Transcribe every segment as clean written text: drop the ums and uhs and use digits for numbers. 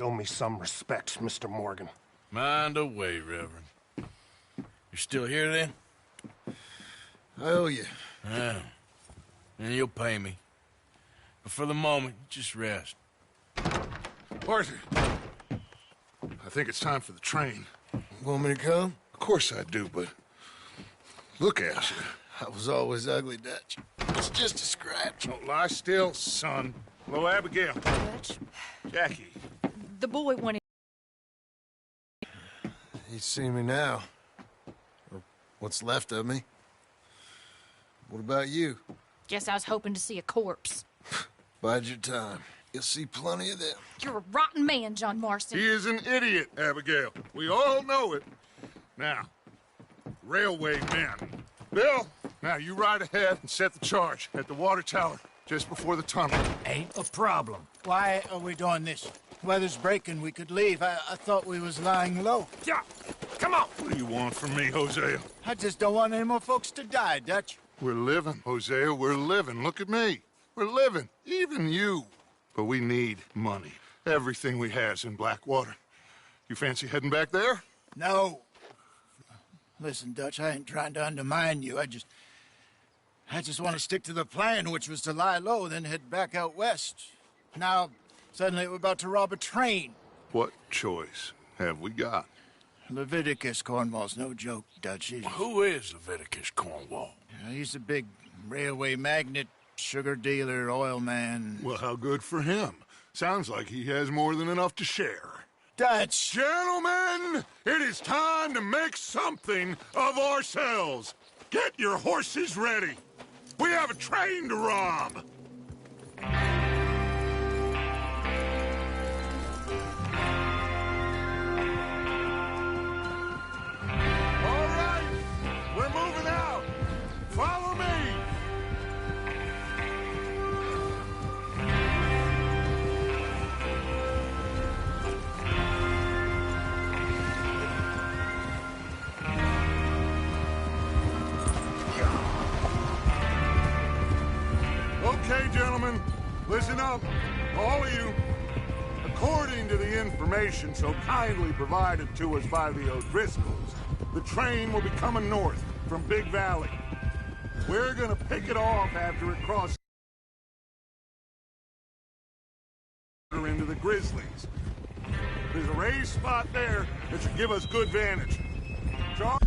Show me some respect, Mr. Morgan. Mind away, Reverend. You're still here, then? I owe you. Yeah. And you'll pay me. But for the moment, just rest. Arthur, I think it's time for the train. Want me to come? Of course I do, but look at you. I was always ugly, Dutch. It's just a scratch. Don't lie still, son. Hello, Abigail. Dutch, Jackie. the boy wanted... You see me now. Or what's left of me. What about you? Guess I was hoping to see a corpse. Bide your time. You'll see plenty of them. You're a rotten man, John Marston. He is an idiot, Abigail. We all know it. Now, railway men. Bill, now you ride ahead and set the charge at the water tower just before the tunnel. Ain't a problem. Why are we doing this? Weather's breaking, we could leave. I thought we was lying low. Yeah, come on. What do you want from me, Hosea? I just don't want any more folks to die, Dutch. We're living, Hosea, we're living. Look at me. We're living, even you. But we need money. Everything we has in Blackwater. You fancy heading back there? No. Listen, Dutch, I ain't trying to undermine you. I just want to stick to the plan, which was to lie low, then head back out west. Now, suddenly we're about to rob a train. What choice have we got? Leviticus Cornwall's no joke, Dutch. Who is Leviticus Cornwall? He's a big railway magnate, sugar dealer, oil man. Well, how good for him. Sounds like he has more than enough to share. Dutch! Gentlemen, it is time to make something of ourselves. Get your horses ready. We have a train to rob. All right, we're moving out. Follow me. Okay, gentlemen, listen up, all of you. According to the information so kindly provided to us by the O'Driscolls, the train will be coming north from Big Valley. We're gonna pick it off after it crosses into the Grizzlies. There's a raised spot there that should give us good vantage. Charge.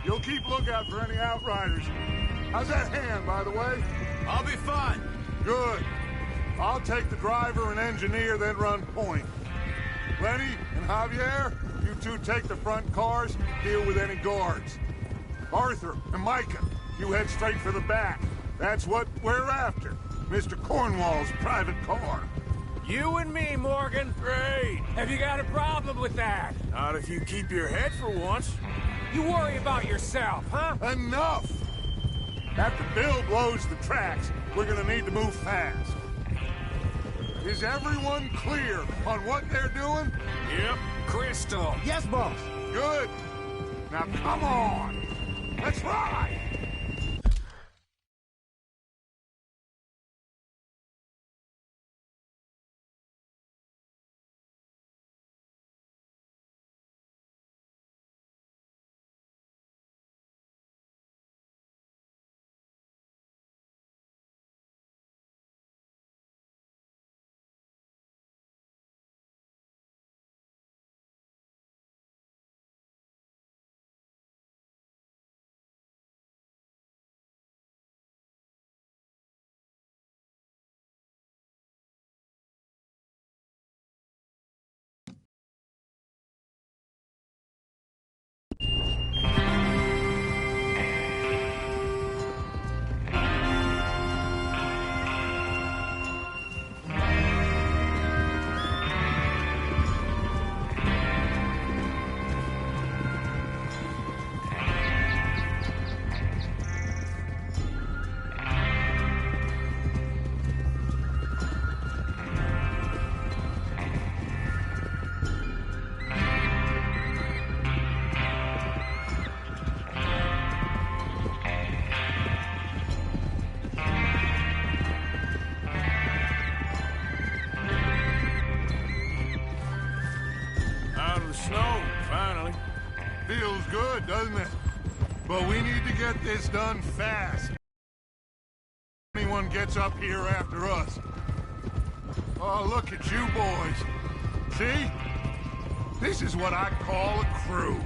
You'll keep lookout for any outriders. How's that hand, by the way? I'll be fine. Good. I'll take the driver and engineer, then run point. Lenny and Javier, you two take the front cars, deal with any guards. Arthur and Micah, you head straight for the back. That's what we're after. Mr. Cornwall's private car. You and me, Morgan. Great. Have you got a problem with that? Not if you keep your head for once. You worry about yourself, huh? Enough! After Bill blows the tracks, we're gonna need to move fast. Is everyone clear on what they're doing? Yep. Crystal. Yes, boss. Good. Now come on. Let's ride. But we need to get this done fast. Anyone gets up here after us. Oh, look at you boys. See? This is what I call a crew.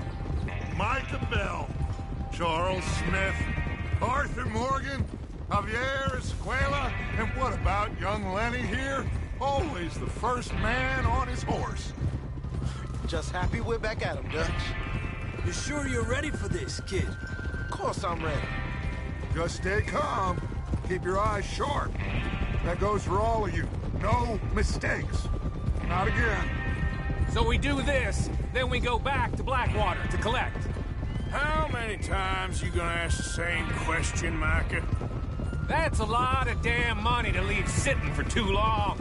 Micah Bell, Charles Smith, Arthur Morgan, Javier Escuela, and what about young Lenny here? Always the first man on his horse. Just happy we're back at him, Dutch. You sure you're ready for this, kid? Of course I'm ready. Just stay calm. Keep your eyes sharp. That goes for all of you. No mistakes. Not again. So we do this, then we go back to Blackwater to collect. How many times you gonna ask the same question, Micah? That's a lot of damn money to leave sitting for too long.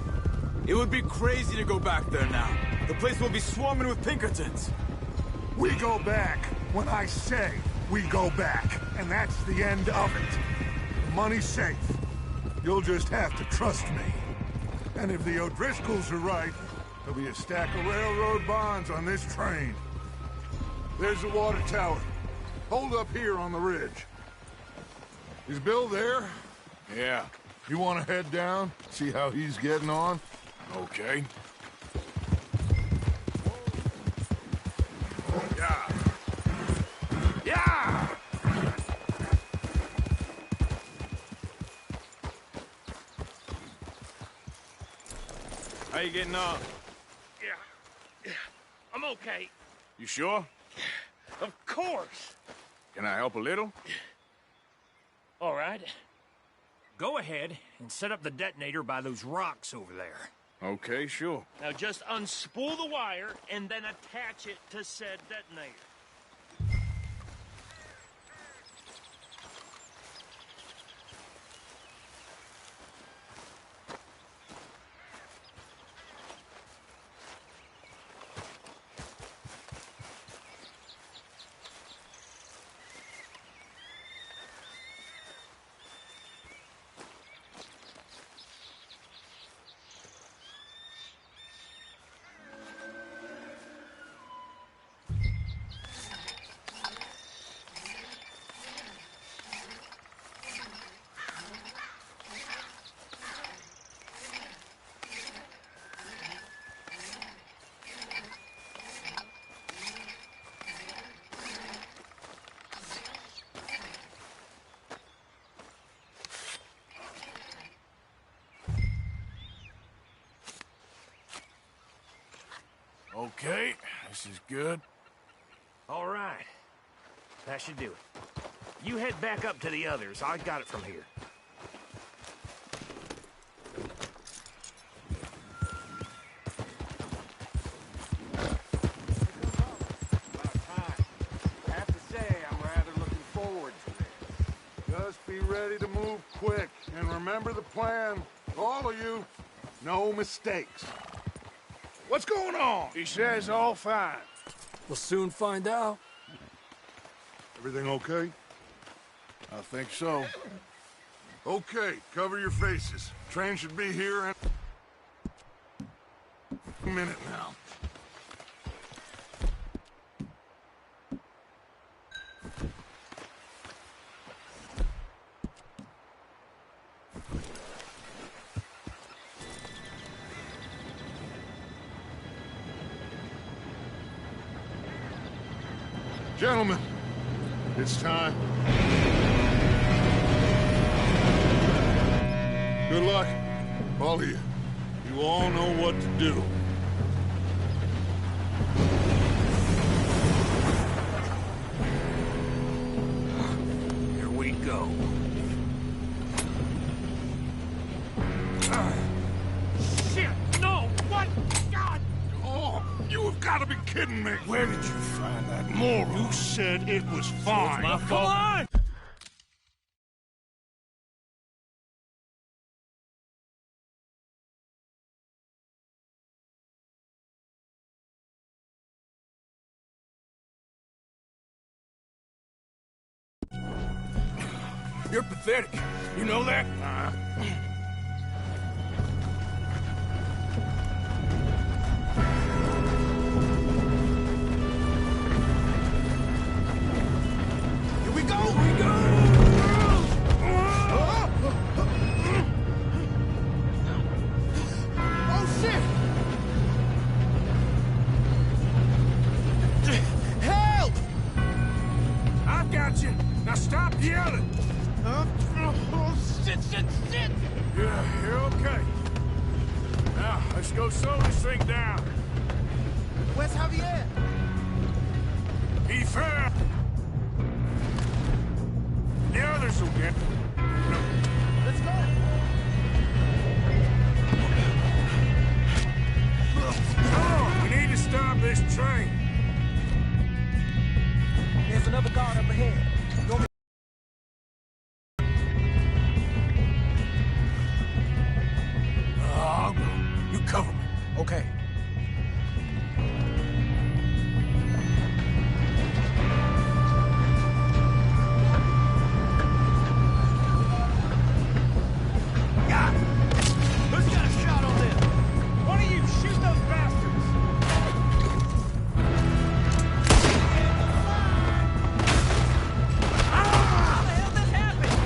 It would be crazy to go back there now. The place will be swarming with Pinkertons. We go back when I say we go back, and that's the end of it. The money's safe. You'll just have to trust me. And if the O'Driscolls are right, there'll be a stack of railroad bonds on this train. There's the water tower. Hold up here on the ridge. Is Bill there? Yeah, You want to head down, see how he's getting on? okay. Yeah. Yeah! How you getting on? Yeah, I'm okay. You sure? Of course. Can I help a little? All right. Go ahead and set up the detonator by those rocks over there. Okay, sure. Now just unspool the wire and then attach it to said detonator. Okay, this is good. All right. That should do it. You head back up to the others. I got it from here. I have to say, I'm rather looking forward to this. Just be ready to move quick, and remember the plan. All of you, no mistakes. What's going on? He says all fine. We'll soon find out. Everything okay? I think so. Okay, cover your faces. Train should be here in a minute now. Gentlemen, it's time. Good luck, all of you. You all know what to do. Here we go. Shit! No! What? God! Oh, you have got to be kidding me. Where did you find that moron? You said it was fine. My fault. Come on! You're pathetic. You know that? Here we go! shit! Yeah, you're okay. Now, let's go slow this thing down. Where's Javier? He fell. The others will get... Let's go. Oh, we need to stop this train. There's another guard up ahead. You want me- I'll go. You cover me. Okay. Who's got a shot on them? One of you, shoot those bastards! How the hell this happened?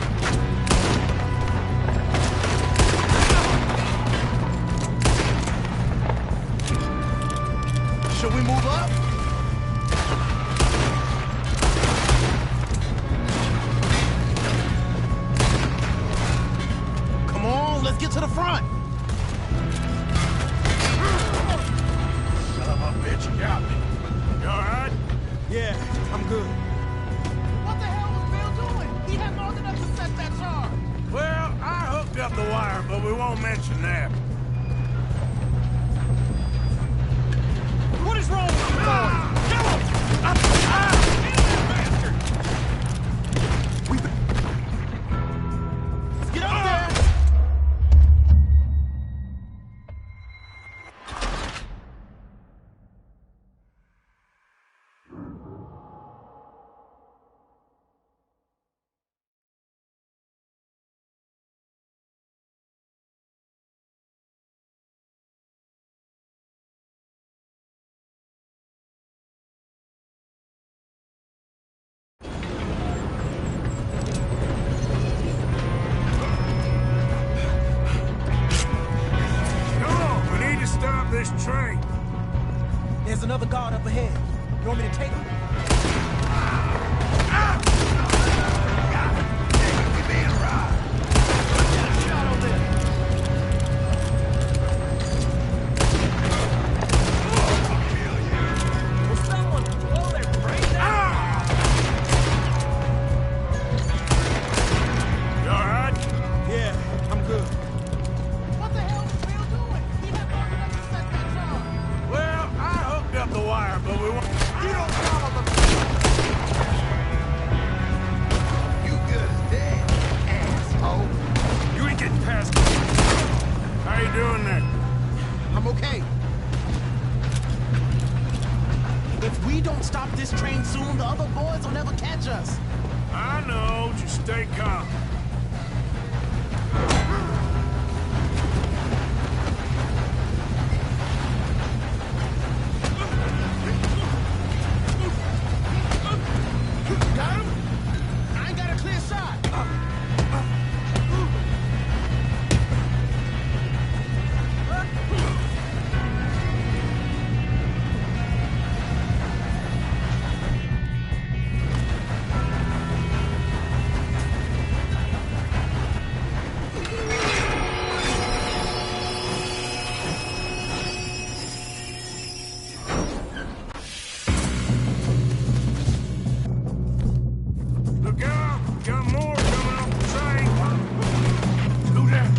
Should we move up? Come on, let's get to the front. Son of a bitch, got me. You all right? Yeah, I'm good. What the hell was Bill doing? He had long enough to set that charge. Well, I hooked up the wire, but we won't mention that. What is wrong with you boys? Kill him! Get that bastard! Get up there! Come on, we need to stop this train. There's another guard up ahead. You want me to take him? Shot on them! Will someone blow their brains out? You all right? Yeah, I'm good. What the hell was Bill doing? He had long enough to set that charge. Well, I hooked up the wire, but we won't... You don't follow the... You good as dead, asshole. You ain't getting past me. How you doing there? I'm okay. If we don't stop this train soon, the other boys will never catch us. I know, just stay calm. Got him? I ain't got a clear shot. Look out! Got more coming off the train! Who's that?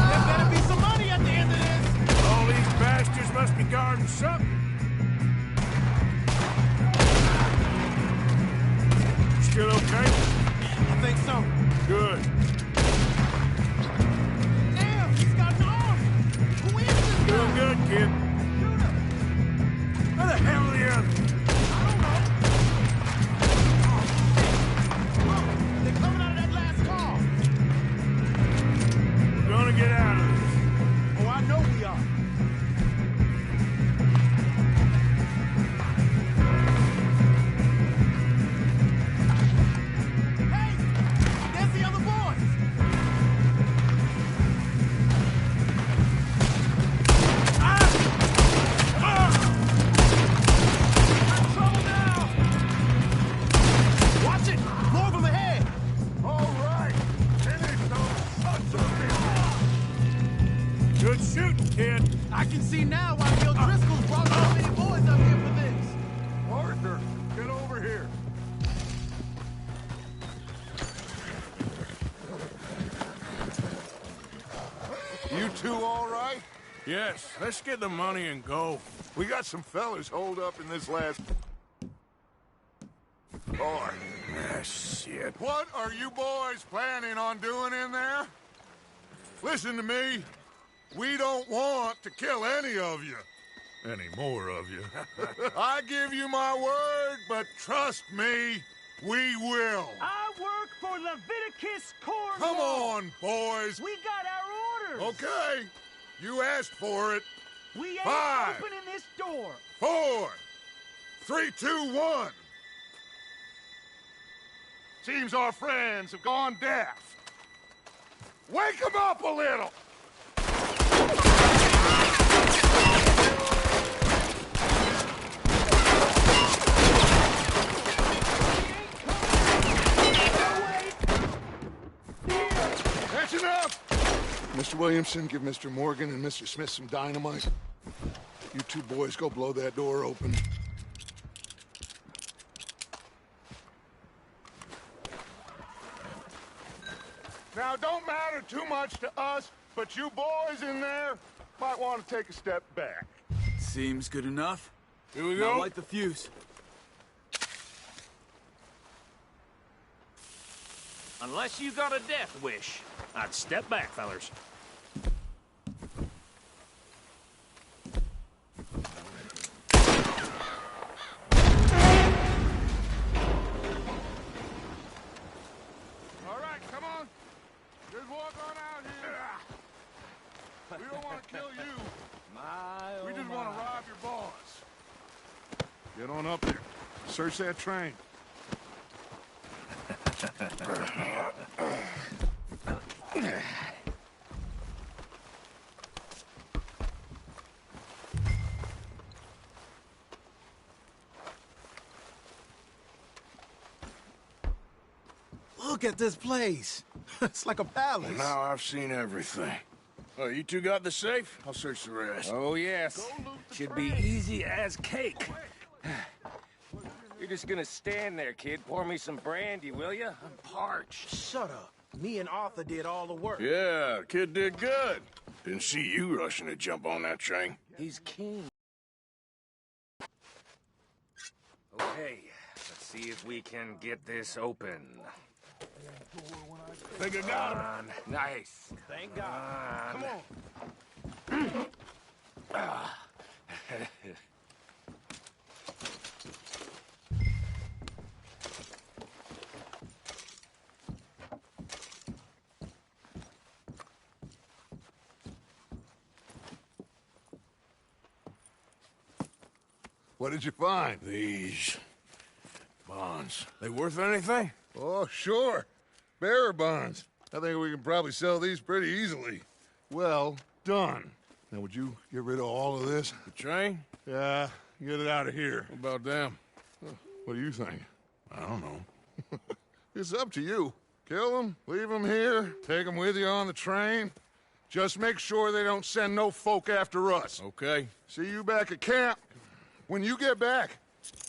There better be some money at the end of this. All these bastards must be guarding something. Still okay? I think so. Good. Damn, he's got an arm. Who is this guy? Doing good, kid. Where the hell are the others? They're coming out of that last car. We're gonna get out of this. Oh, I know we are. Hey, there's the other boys. Ah! see now why Bill Driscoll's brought so many boys up here for this. Arthur, get over here. You two all right? Yes, let's get the money and go. We got some fellas holed up in this last car. Ah, shit. What are you boys planning on doing in there? Listen to me. We don't want to kill any of you. Any more of you. I give you my word, but trust me, we will. I work for Leviticus Corps. Come on, boys. We got our orders. Okay. You asked for it. We ain't 5, opening this door. 4, 3, 2, 1. Seems our friends have gone deaf. Wake them up a little. That's enough. Mr. Williamson, give Mr. Morgan and Mr. Smith some dynamite. You two boys go blow that door open. Now, don't matter too much to us, but you boys in there might want to take a step back. Seems good enough. Here we Now go. light the fuse. Unless you got a death wish, I'd step back, fellers. All right, come on. Just walk on out here. We don't want to kill you. We just want to rob your boss. Get on up there. Search that train. Look at this place. It's like a palace. Now I've seen everything. Oh, you two got the safe? I'll search the rest. Oh, yes. Should be easy as cake. You're just gonna stand there, kid. Pour me some brandy, will you? I'm parched. Shut up. Me and Arthur did all the work. Yeah, kid did good. Didn't see you rushing to jump on that train. He's king. Okay, let's see if we can get this open. Think I got him. Come on. Nice. Thank God. Come on. What did you find? These bonds. They worth anything? Oh, sure. Bearer bonds. I think we can probably sell these pretty easily. Well done. Now, would you get rid of all of this? The train? Yeah, get it out of here. What about them? What do you think? I don't know. It's up to you. Kill them, leave them here, take them with you on the train. Just make sure they don't send no folk after us. Okay. See you back at camp. When you get back,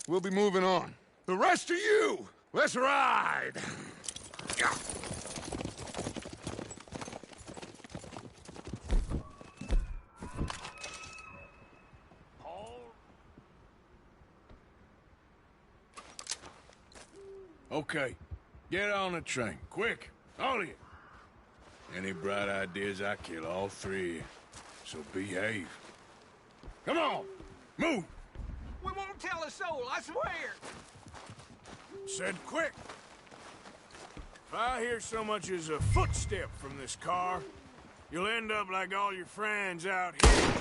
we'll be moving on. The rest of you, let's ride! Okay. Get on the train. Quick. All of you. Any bright ideas, I kill all three of you. So behave. Come on. Move. We won't tell a soul, I swear. Said quick. If I hear so much as a footstep from this car, you'll end up like all your friends out here.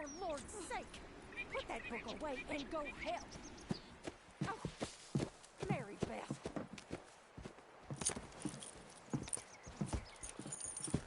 for Lord's sake! Put that book away and go help! Oh, Mary Beth.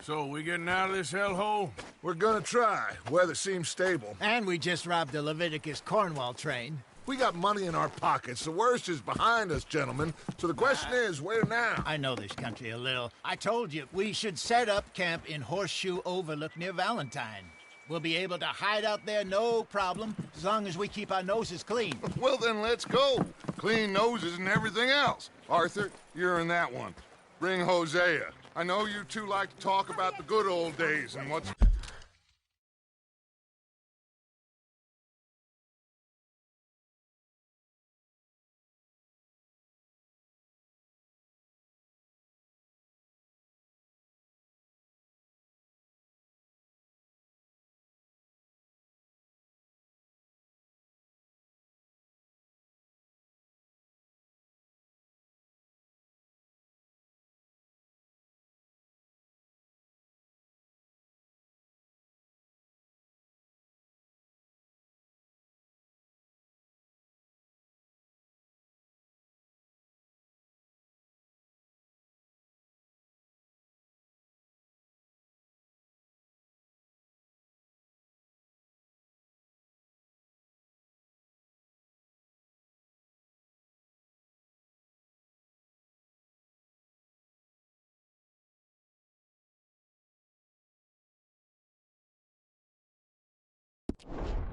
So, we getting out of this hellhole? We're gonna try. Weather seems stable. And we just robbed the Leviticus Cornwall train. We got money in our pockets. The worst is behind us, gentlemen. So the question is, where now? I know this country a little. I told you, we should set up camp in Horseshoe Overlook near Valentine. We'll be able to hide out there, no problem, as long as we keep our noses clean. Well, then let's go. Clean noses and everything else. Arthur, you're in that one. Bring Hosea. I know you two like to talk about the good old days and what's...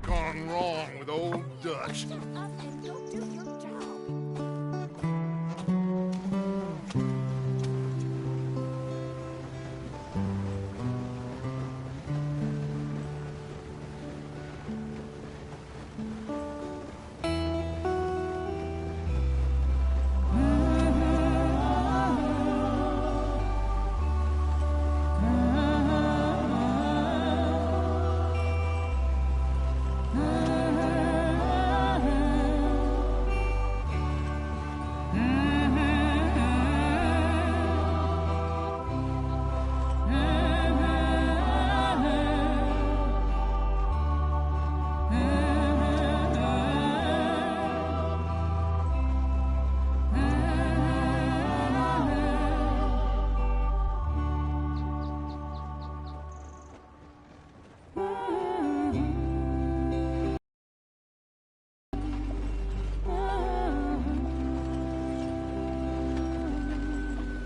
gone wrong with old Dutch. Shut up and go do your job!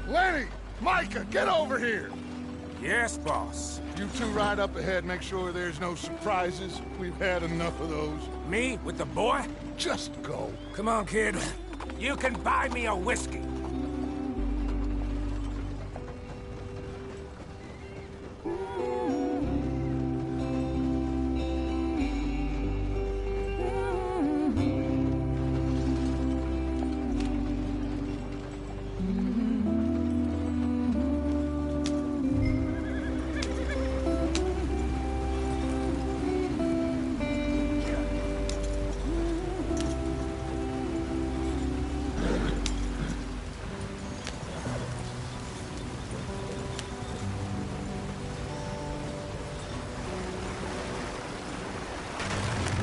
Lenny! Micah, get over here! Yes, boss. You two ride up ahead, make sure there's no surprises. We've had enough of those. Me with the boy? Just go. Come on, kid. You can buy me a whiskey.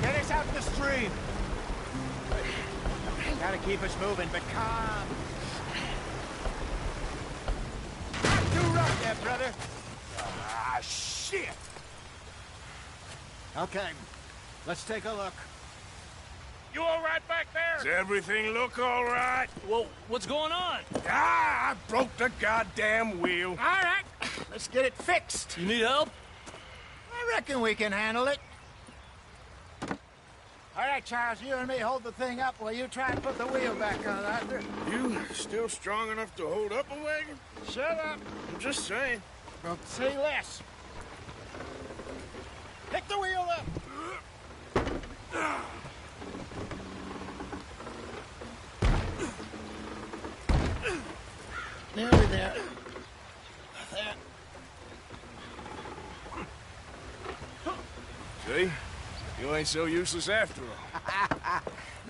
Get us out in the stream. Gotta keep us moving, but calm. Not too rough there, brother. Ah, shit! Okay, let's take a look. You all right back there? Does everything look all right? Well, what's going on? Ah, I broke the goddamn wheel. All right, let's get it fixed. You need help? I reckon we can handle it. All right, Charles, you and me hold the thing up while you try and put the wheel back on, Arthur. You still strong enough to hold up a wagon? Shut up. I'm just saying. Well, say less. Pick the wheel up. Nearly there. There. See? You ain't so useless after all.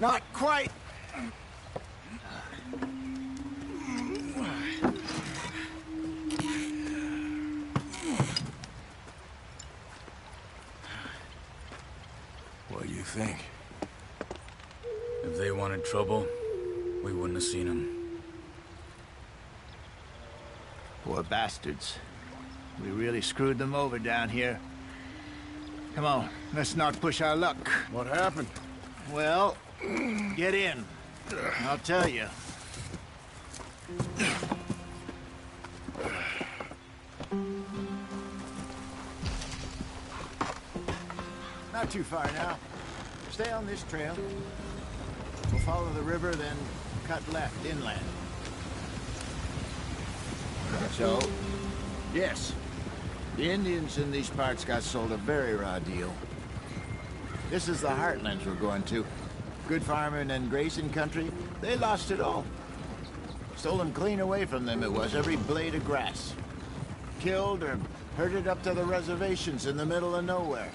Not quite. think? If they wanted trouble, we wouldn't have seen them. Poor bastards. We really screwed them over down here. Come on, let's not push our luck. What happened? Well, get in. I'll tell you. Not too far now. Stay on this trail. We'll follow the river, then cut left inland. So, yes, the Indians in these parts got sold a very raw deal. This is the heartlands we're going to. Good farming and grazing country, they lost it all. Stolen clean away from them it was, every blade of grass. Killed or herded up to the reservations in the middle of nowhere.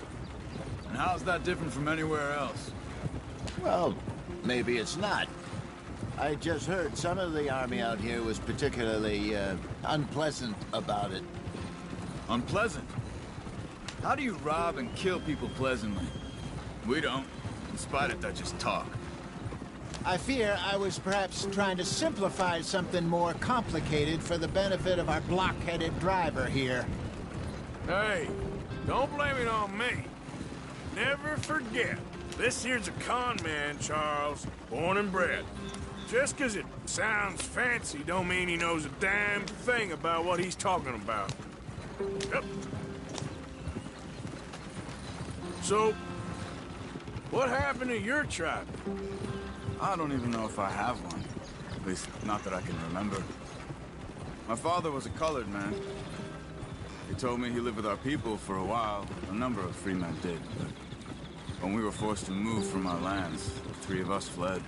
And how's that different from anywhere else? Well, maybe it's not. I just heard some of the army out here was particularly, unpleasant about it. Unpleasant? How do you rob and kill people pleasantly? We don't, in spite of Dutch's talk. I fear I was perhaps trying to simplify something more complicated for the benefit of our block-headed driver here. Hey, don't blame it on me. Never forget, this here's a con man, Charles, born and bred. Just 'cause it sounds fancy don't mean he knows a damn thing about what he's talking about. Yep. So, what happened to your tribe? I don't even know if I have one. At least, not that I can remember. My father was a colored man. He told me he lived with our people for a while. A number of free men did, but when we were forced to move from our lands, the three of us fled.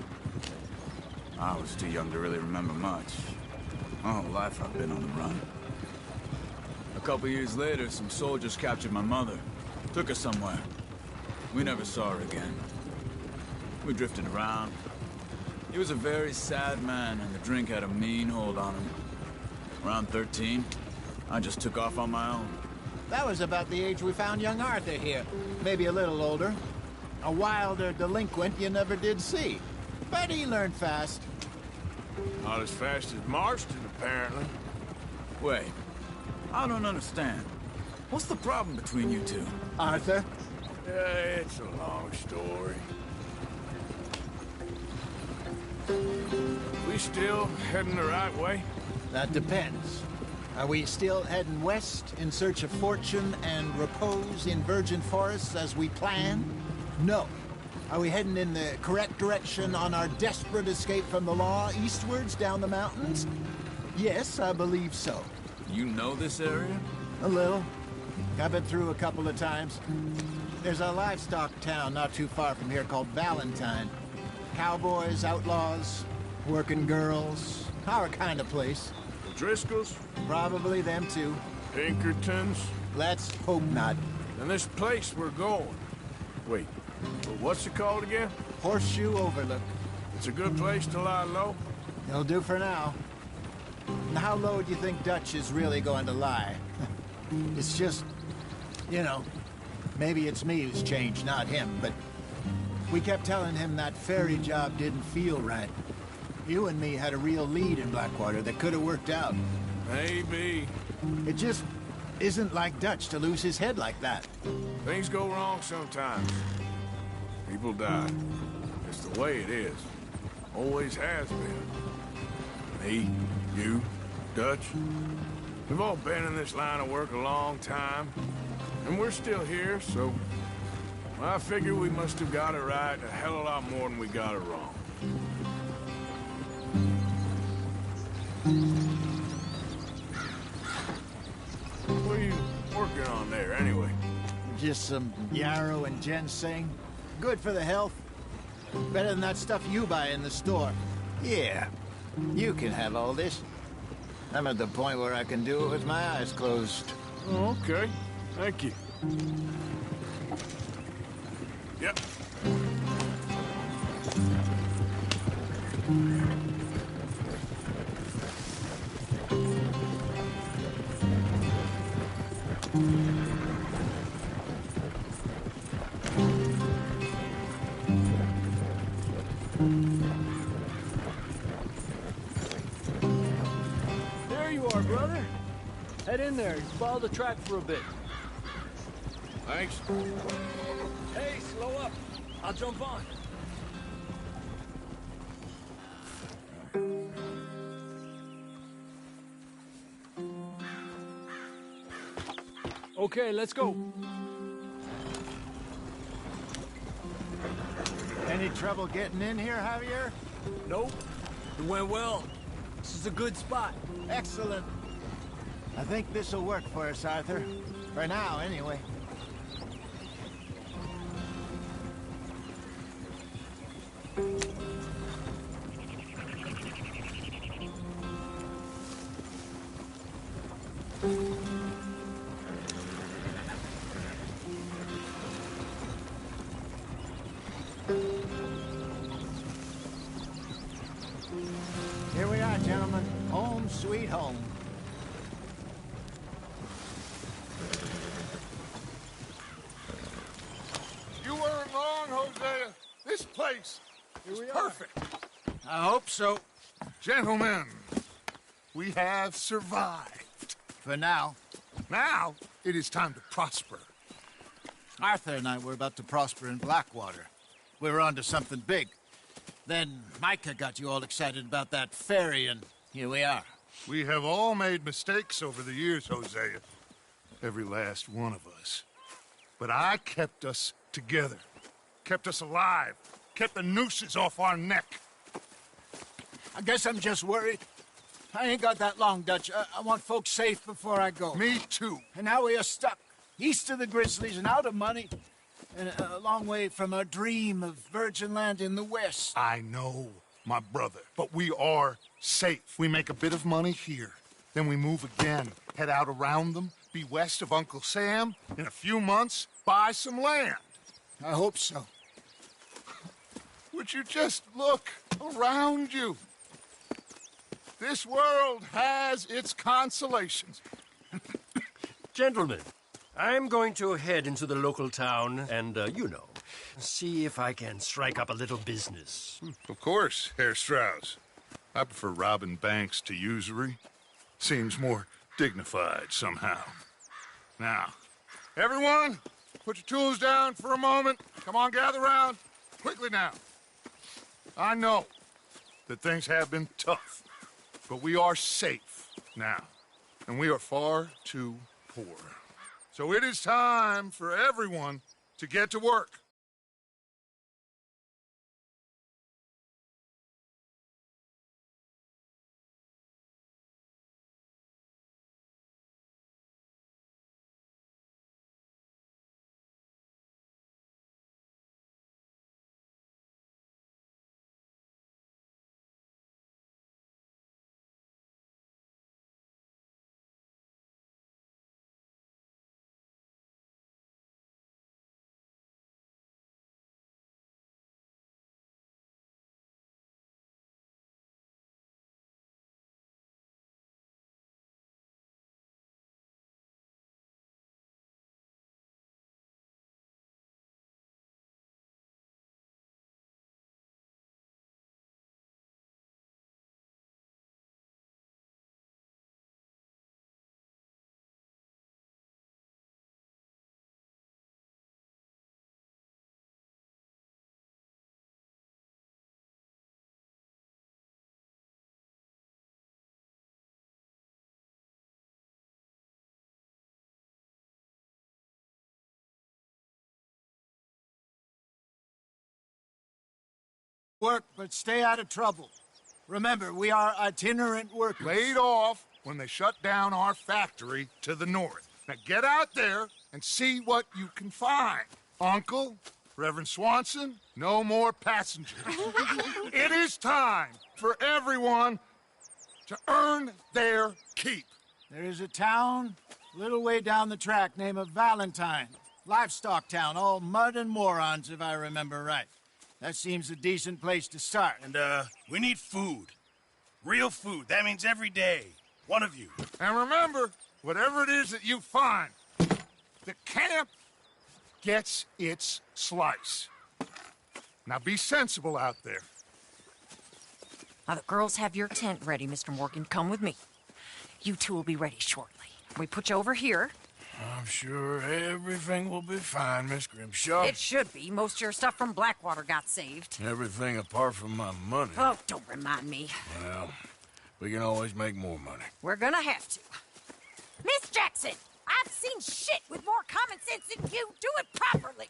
I was too young to really remember much. My whole life I've been on the run. A couple years later, some soldiers captured my mother. Took her somewhere. We never saw her again. We drifted around. He was a very sad man, and the drink had a mean hold on him. Around 13, I just took off on my own. That was about the age we found young Arthur here. Maybe a little older. A wilder delinquent you never did see. But he learned fast. Not as fast as Marston, apparently. Wait, I don't understand. What's the problem between you two? Arthur? It's a long story. We still heading the right way? That depends. Are we still heading west in search of fortune and repose in virgin forests as we planned? No. Are we heading in the correct direction on our desperate escape from the law eastwards down the mountains? Yes, I believe so. You know this area? A little. I've been through a couple of times. There's a livestock town not too far from here called Valentine. Cowboys, outlaws, working girls, our kind of place. The Driscolls? Probably them too. Pinkertons? Let's hope not. And this place we're going. Wait, what's it called again? Horseshoe Overlook. It's a good place to lie low? It'll do for now. And how low do you think Dutch is really going to lie? It's just, you know, maybe it's me who's changed, not him, but we kept telling him that ferry job didn't feel right. You and me had a real lead in Blackwater that could have worked out. Maybe. It just isn't like Dutch to lose his head like that. Things go wrong sometimes. People die. It's the way it is. Always has been. Me, you, Dutch. We've all been in this line of work a long time. And we're still here, so... I figure we must have got it right a hell of a lot more than we got it wrong. What are you working on there, anyway? Just some yarrow and ginseng. Good for the health. Better than that stuff you buy in the store. Yeah, you can have all this. I'm at the point where I can do it with my eyes closed. Oh, okay. Thank you. Yep. There you are, brother. Head in there. Follow the track for a bit. Thanks. Hey, slow up. I'll jump on. Okay, let's go. Any trouble getting in here, Javier? Nope. It went well. This is a good spot. Excellent. I think this'll work for us, Arthur. For now, anyway. Here we are, gentlemen. Home sweet home. You weren't wrong, Hosea. This place is perfect. I hope so. Gentlemen, we have survived. For now. Now, it is time to prosper. Arthur and I were about to prosper in Blackwater. We were onto something big. Then Micah got you all excited about that ferry, and here we are. We have all made mistakes over the years, Hosea. Every last one of us. But I kept us together. Kept us alive. Kept the nooses off our neck. I guess I'm just worried. I ain't got that long, Dutch. I want folks safe before I go. Me too. And now we are stuck. East of the Grizzlies and out of money. And a long way from our dream of virgin land in the west. I know, my brother. But we are safe. We make a bit of money here. Then we move again. Head out around them. Be west of Uncle Sam. In a few months, buy some land. I hope so. Would you just look around you? This world has its consolations. Gentlemen, I'm going to head into the local town and, see if I can strike up a little business. Of course, Herr Strauss. I prefer robbing banks to usury. Seems more dignified somehow. Now, everyone, put your tools down for a moment. Come on, gather round. Quickly now. I know that things have been tough, but we are safe now, and we are far too poor. So it is time for everyone to get to work. Work, but stay out of trouble. Remember, we are itinerant workers. Laid off when they shut down our factory to the north. Now get out there and see what you can find. Uncle, Reverend Swanson, no more passengers. It is time for everyone to earn their keep. There is a town a little way down the track named Valentine. Livestock town, all mud and morons, if I remember right. That seems a decent place to start. And, we need food. Real food. That means every day. One of you. And remember, whatever it is that you find, the camp gets its slice. Now be sensible out there. Now, the girls have your tent ready, Mr. Morgan. Come with me. You two will be ready shortly. We put you over here. I'm sure everything will be fine, Miss Grimshaw. It should be. Most of your stuff from Blackwater got saved. Everything apart from my money. Oh, don't remind me. Well, we can always make more money. We're gonna have to. Miss Jackson, I've seen shit with more common sense than you. Do it properly.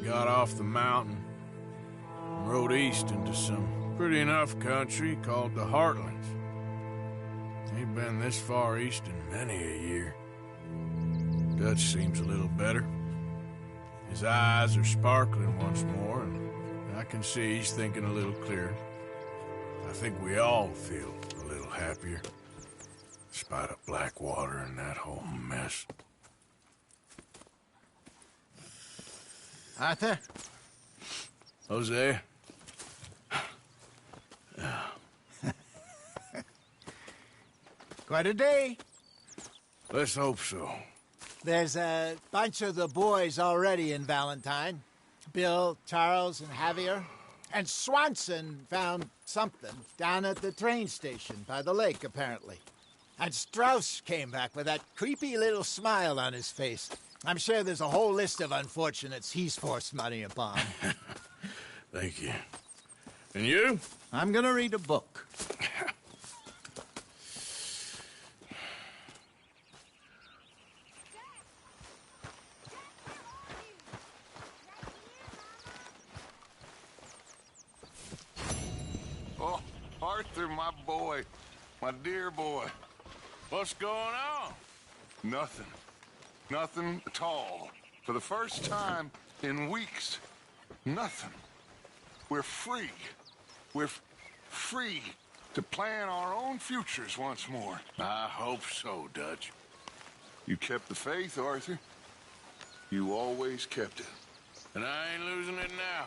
Got off the mountain and rode east into some pretty enough country called the Heartlands. Ain't been this far east in many a year. Dutch seems a little better. His eyes are sparkling once more, and I can see he's thinking a little clearer. I think we all feel a little happier, despite of Blackwater and that whole mess. Arthur? Jose? Quite a day. Let's hope so. There's a bunch of the boys already in Valentine. Bill, Charles, and Javier. And Swanson found something down at the train station by the lake, apparently. And Strauss came back with that creepy little smile on his face. I'm sure there's a whole list of unfortunates he's forced money upon. Thank you. And you? I'm gonna read a book. Oh, Arthur, my boy. My dear boy. What's going on? Nothing. Nothing at all. For the first time in weeks. Nothing. We're free. We're free to plan our own futures once more. I hope so, Dutch. You kept the faith, Arthur. You always kept it. And I ain't losing it now.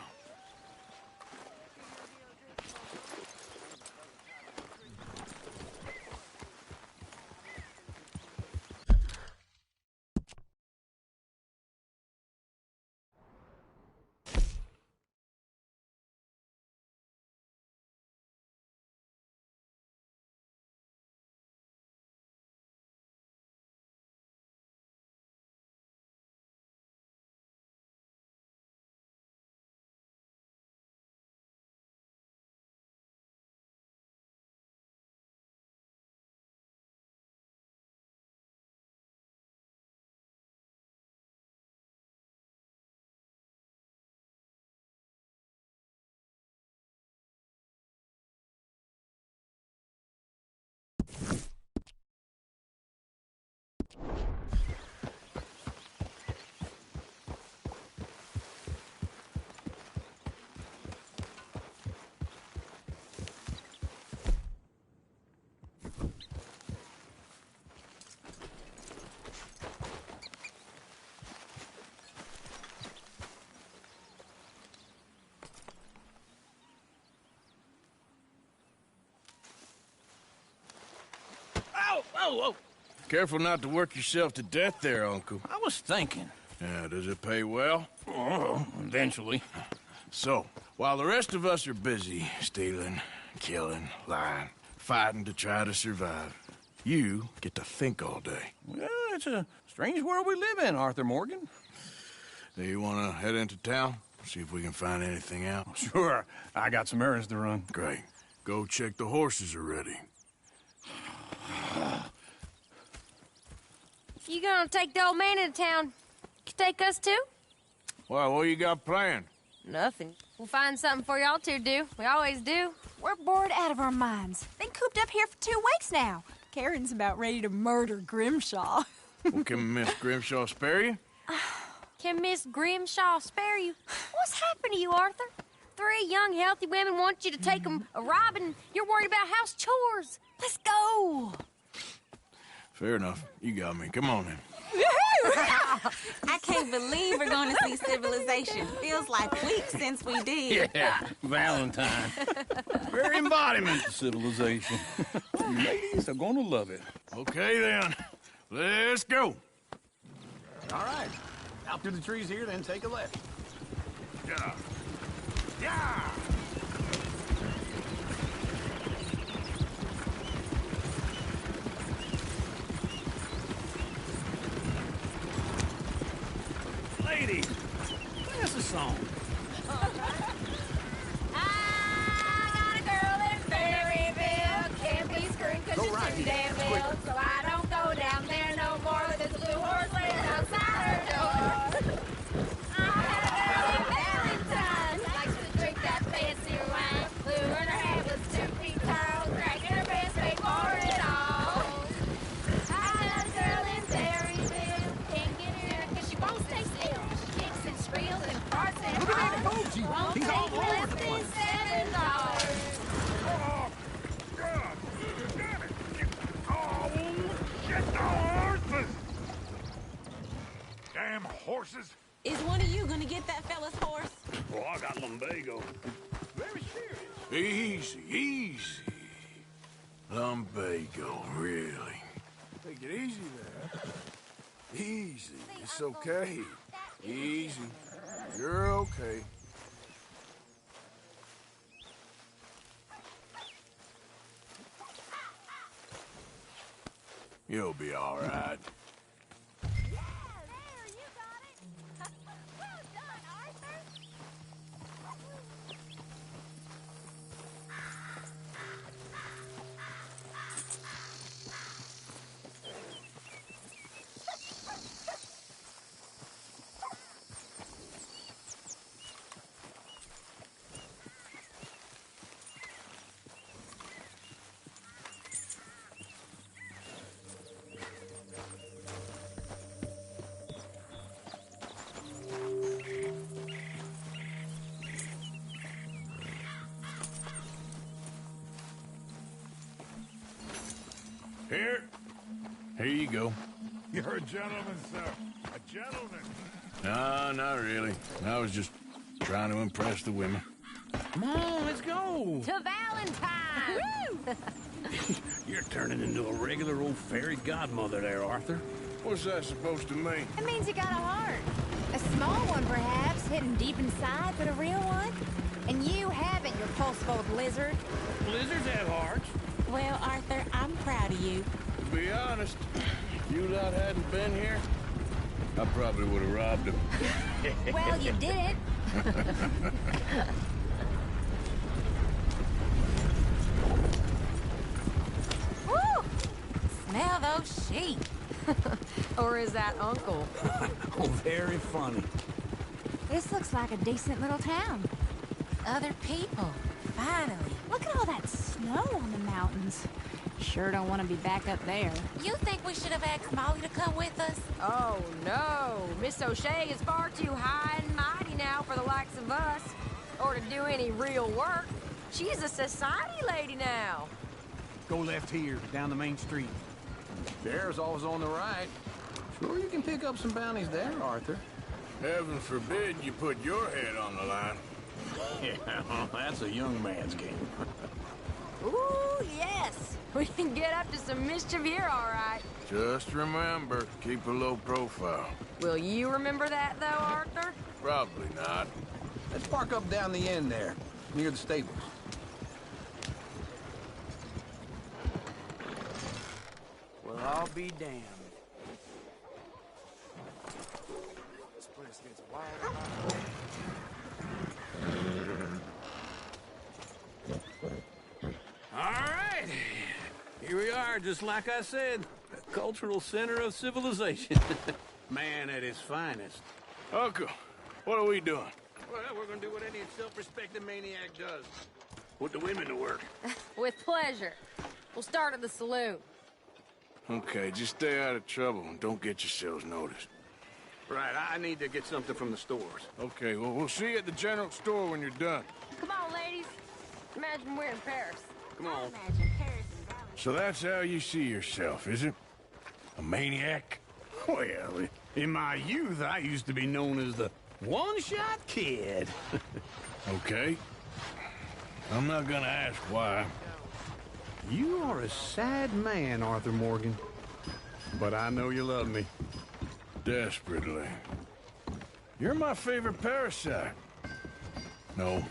Oh, oh, oh! Careful not to work yourself to death there, Uncle. I was thinking. Yeah, does it pay well? Oh, eventually. So, while the rest of us are busy stealing, killing, lying, fighting to try to survive, you get to think all day. Well, it's a strange world we live in, Arthur Morgan. Do you want to head into town? See if we can find anything out? Sure. I got some errands to run. Great. Go check the horses are ready. You gonna take the old man into town? You take us too? Well, what you got planned? Nothing. We'll find something for y'all to do. We always do. We're bored out of our minds. Been cooped up here for 2 weeks now. Karen's about ready to murder Grimshaw. Well, can Miss Grimshaw spare you? Can Miss Grimshaw spare you? What's happened to you, Arthur? 3 young, healthy women want you to take them a robbing. You're worried about house chores. Let's go. Fair enough. You got me. Come on then. I can't believe we're going to see civilization. Feels like weeks since we did. Yeah, Valentine. Very embodiment of civilization. You ladies are going to love it. Okay, then. Let's go. All right. Out through the trees here, then take a left. Yeah. Yeah! Lady, play us a song. I got a girl in Berryville. Can't be screwed because she's right too here. damn ill. So I don't go down there no more with this blue horse laying outside her door. I had a girl in Valentine. Likes to drink that fancy wine. Blue in her hair was 2 feet tall. Cracking her pants made for it all. I got a girl in Berryville. Can't get her because she won't stay still. She kicks and squeals and farts and hollers. Won't He's all take over less the than place. $7. Oh, God! Damn it! Oh, get the horses! Damn horses! Is one of you going to get that fella's horse? Oh, I got lumbago. Very serious. Easy, easy. Lumbago, really. Take it easy there. Easy. It's okay. Easy. You're okay. You'll be all right. Here you go. You're a gentleman, sir. A gentleman. No, not really. I was just trying to impress the women. Come on, let's go. To Valentine! You're turning into a regular old fairy godmother there, Arthur. What's that supposed to mean? It means you got a heart. A small one, perhaps, hidden deep inside, but a real one. And you haven't, you pulse-bold lizard. Blizzards have hearts. Well, Arthur, I'm proud of you. To be honest, if you lot hadn't been here, I probably would have robbed him. Well, you did it. Woo! Smell those sheep. Or is that Uncle? Oh, very funny. This looks like a decent little town. Other people. Finally. Look at all that snow on the mountains. Sure don't want to be back up there. You think we should have asked Molly to come with us? Oh, no. Miss O'Shea is far too high and mighty now for the likes of us. Or to do any real work. She's a society lady now. Go left here, down the main street. There's always on the right. Sure you can pick up some bounties there, Arthur. Heaven forbid you put your head on the line. Yeah, well, that's a young man's game. Ooh, yes. We can get up to some mischief here, all right. Just remember, keep a low profile. Will you remember that, though, Arthur? Probably not. Let's park up down the end there, near the stables. Well, I'll be damned. This place gets wild. All right. Here we are, just like I said. A cultural center of civilization. Man at his finest. Uncle, what are we doing? Well, we're gonna do what any self-respecting maniac does. Put the women to work. With pleasure. We'll start at the saloon. Okay, just stay out of trouble and don't get yourselves noticed. Right, I need to get something from the stores. Okay, well, we'll see you at the general store when you're done. Come on, ladies. Imagine we're in Paris. Come on. So that's how you see yourself, is it? A maniac? Well, in my youth, I used to be known as the one-shot kid. Okay. I'm not gonna ask why. You are a sad man, Arthur Morgan. But I know you love me. Desperately. You're my favorite parasite. No.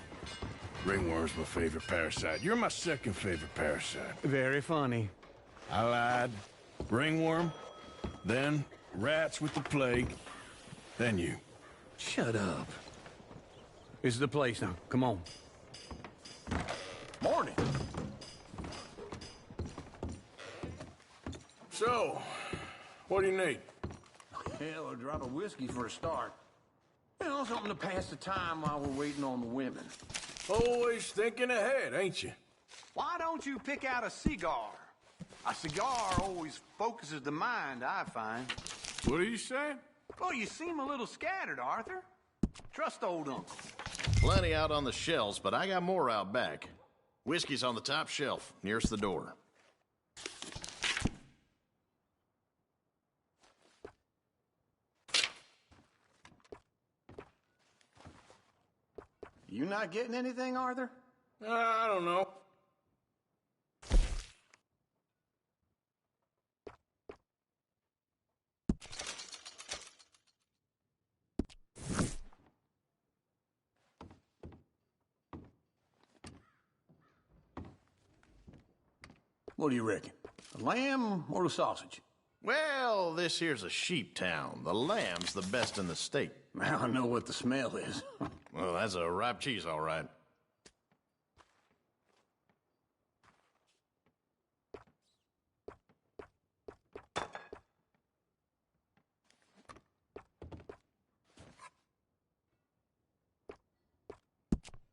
Ringworm's my favorite parasite. You're my second favorite parasite. Very funny. I lied. Ringworm, then rats with the plague, then you. Shut up. This is the place now. Come on. Morning. So, what do you need? Hell, a drop of whiskey for a start. You know, something to pass the time while we're waiting on the women. Always thinking ahead, ain't you? Why don't you pick out a cigar? A cigar always focuses the mind, I find. What are you saying? Oh, you seem a little scattered, Arthur. Trust old uncle. Plenty out on the shelves, but I got more out back. Whiskey's on the top shelf, nearest the door. You not getting anything, Arthur? I don't know. What do you reckon? The lamb or the sausage? Well, this here's a sheep town. The lamb's the best in the state. I know what the smell is. Well, that's a ripe cheese, all right.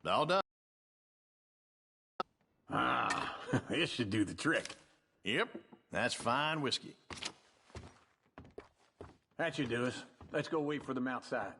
All done. Ah, this should do the trick. Yep, that's fine whiskey. That should do us. Let's go wait for them outside.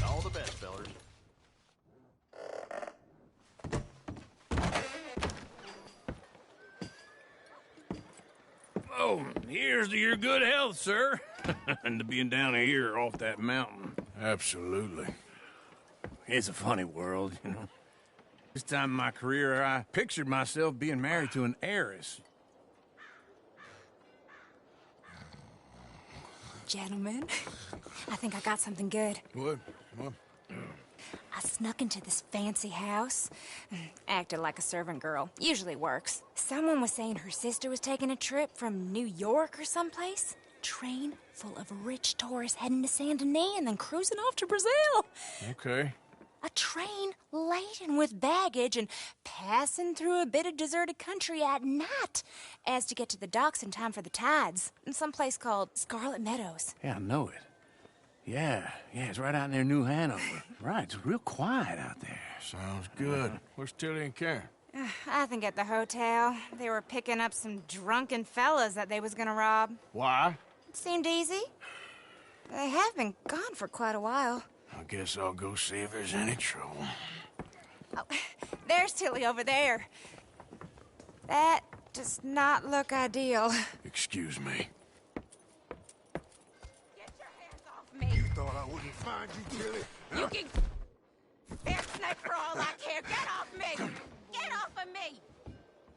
All the best, fellers. Oh, here's to your good health, sir. And to being down here off that mountain. Absolutely. It's a funny world, you know. This time in my career, I pictured myself being married to an heiress. Gentlemen, I think I got something good. What? What? I snuck into this fancy house, acted like a servant girl. Usually works. Someone was saying her sister was taking a trip from New York or someplace. train full of rich tourists heading to Saint Denis and then cruising off to Brazil. Okay. A train laden with baggage and passing through a bit of deserted country at night as to get to the docks in time for the tides in some place called Scarlet Meadows. Yeah, I know it. Yeah, it's right out near New Hanover. Right, it's real quiet out there. Sounds good. Where's Tilly and Karen? I think at the hotel. They were picking up some drunken fellas that they was gonna rob. Why? It seemed easy. They have been gone for quite a while. I guess I'll go see if there's any trouble. Oh, there's Tilly over there. That does not look ideal. Excuse me. You thought I wouldn't find you, Tilly? You can... Bear snake for all I care. Get off me! Get off of me!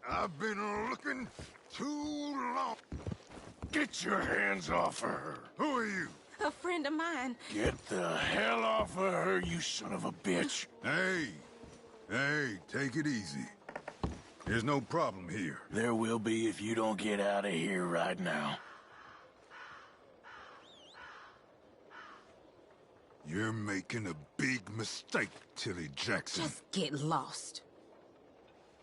I've been looking too long. Get your hands off of her. Who are you? A friend of mine. Get the hell off of her, you son of a bitch. Hey, take it easy. There's no problem here. There will be if you don't get out of here right now. You're making a big mistake, Tilly Jackson. Just get lost.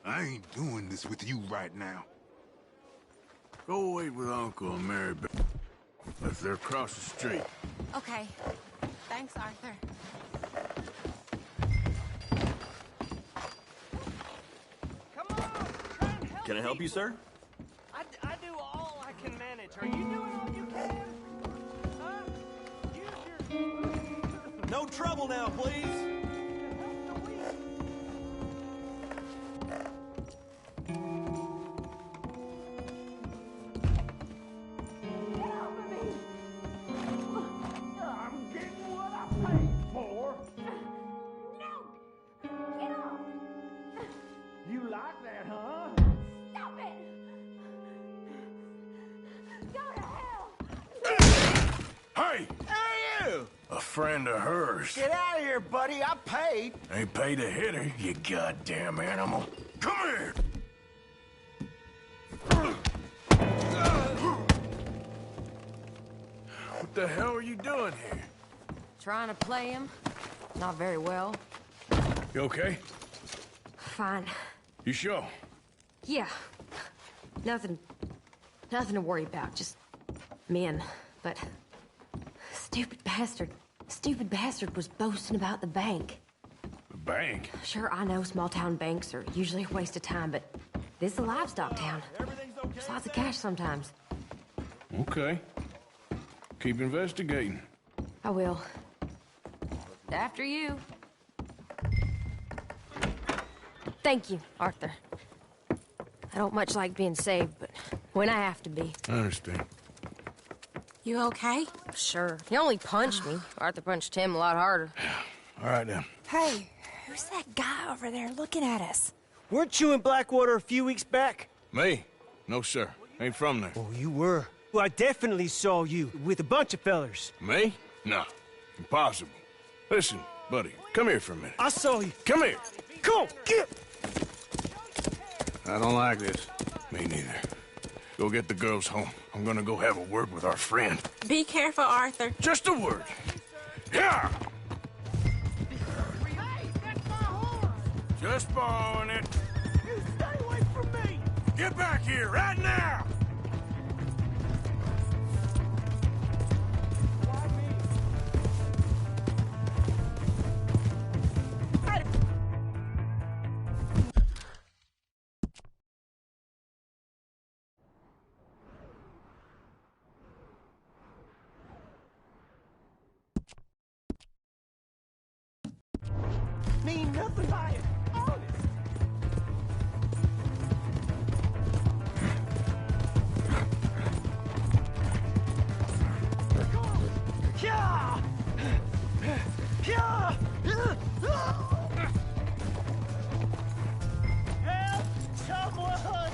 I ain't doing this with you right now. Go wait with Uncle and Mary Beth. If they're across the street. Okay. Thanks, Arthur. Can I help you, sir? I do all I can manage. Are you doing all you can? Huh? Use your... No trouble now, please. I'm getting what I paid for. No! Get off! You like that, huh? Stop it! Go to hell! Hey! Hey, you! A friend of hers. Get out of here, buddy. I paid. Ain't paid to hit her, you goddamn animal. Come here! What the hell are you doing here? Trying to play him. Not very well. You okay? Fine. You sure? Yeah. Nothing to worry about. Just men. But stupid bastard was boasting about the bank. The bank? Sure, I know small town banks are usually a waste of time, but this is a livestock town. There's lots of cash sometimes. Okay. Keep investigating. I will. After you. Thank you, Arthur. I don't much like being saved, but when I have to be. I understand. You okay? Sure. He only punched me. Arthur punched him a lot harder. All right, then. Hey, who's that guy over there looking at us? Weren't you in Blackwater a few weeks back? Me? No, sir. Ain't from there. Oh, you were. Well, I definitely saw you with a bunch of fellers. Me? No. Impossible. Listen, buddy, come here for a minute. I saw you. Come here. Come on, get! I don't like this. Me neither. Go get the girls home. I'm gonna go have a word with our friend. Be careful, Arthur. Just a word. Yeah! Hey, that's my horse! Just borrowing it. You stay away from me! Get back here right now! Mean nothing by it. Honest. Yeah! Yeah! Help! Someone!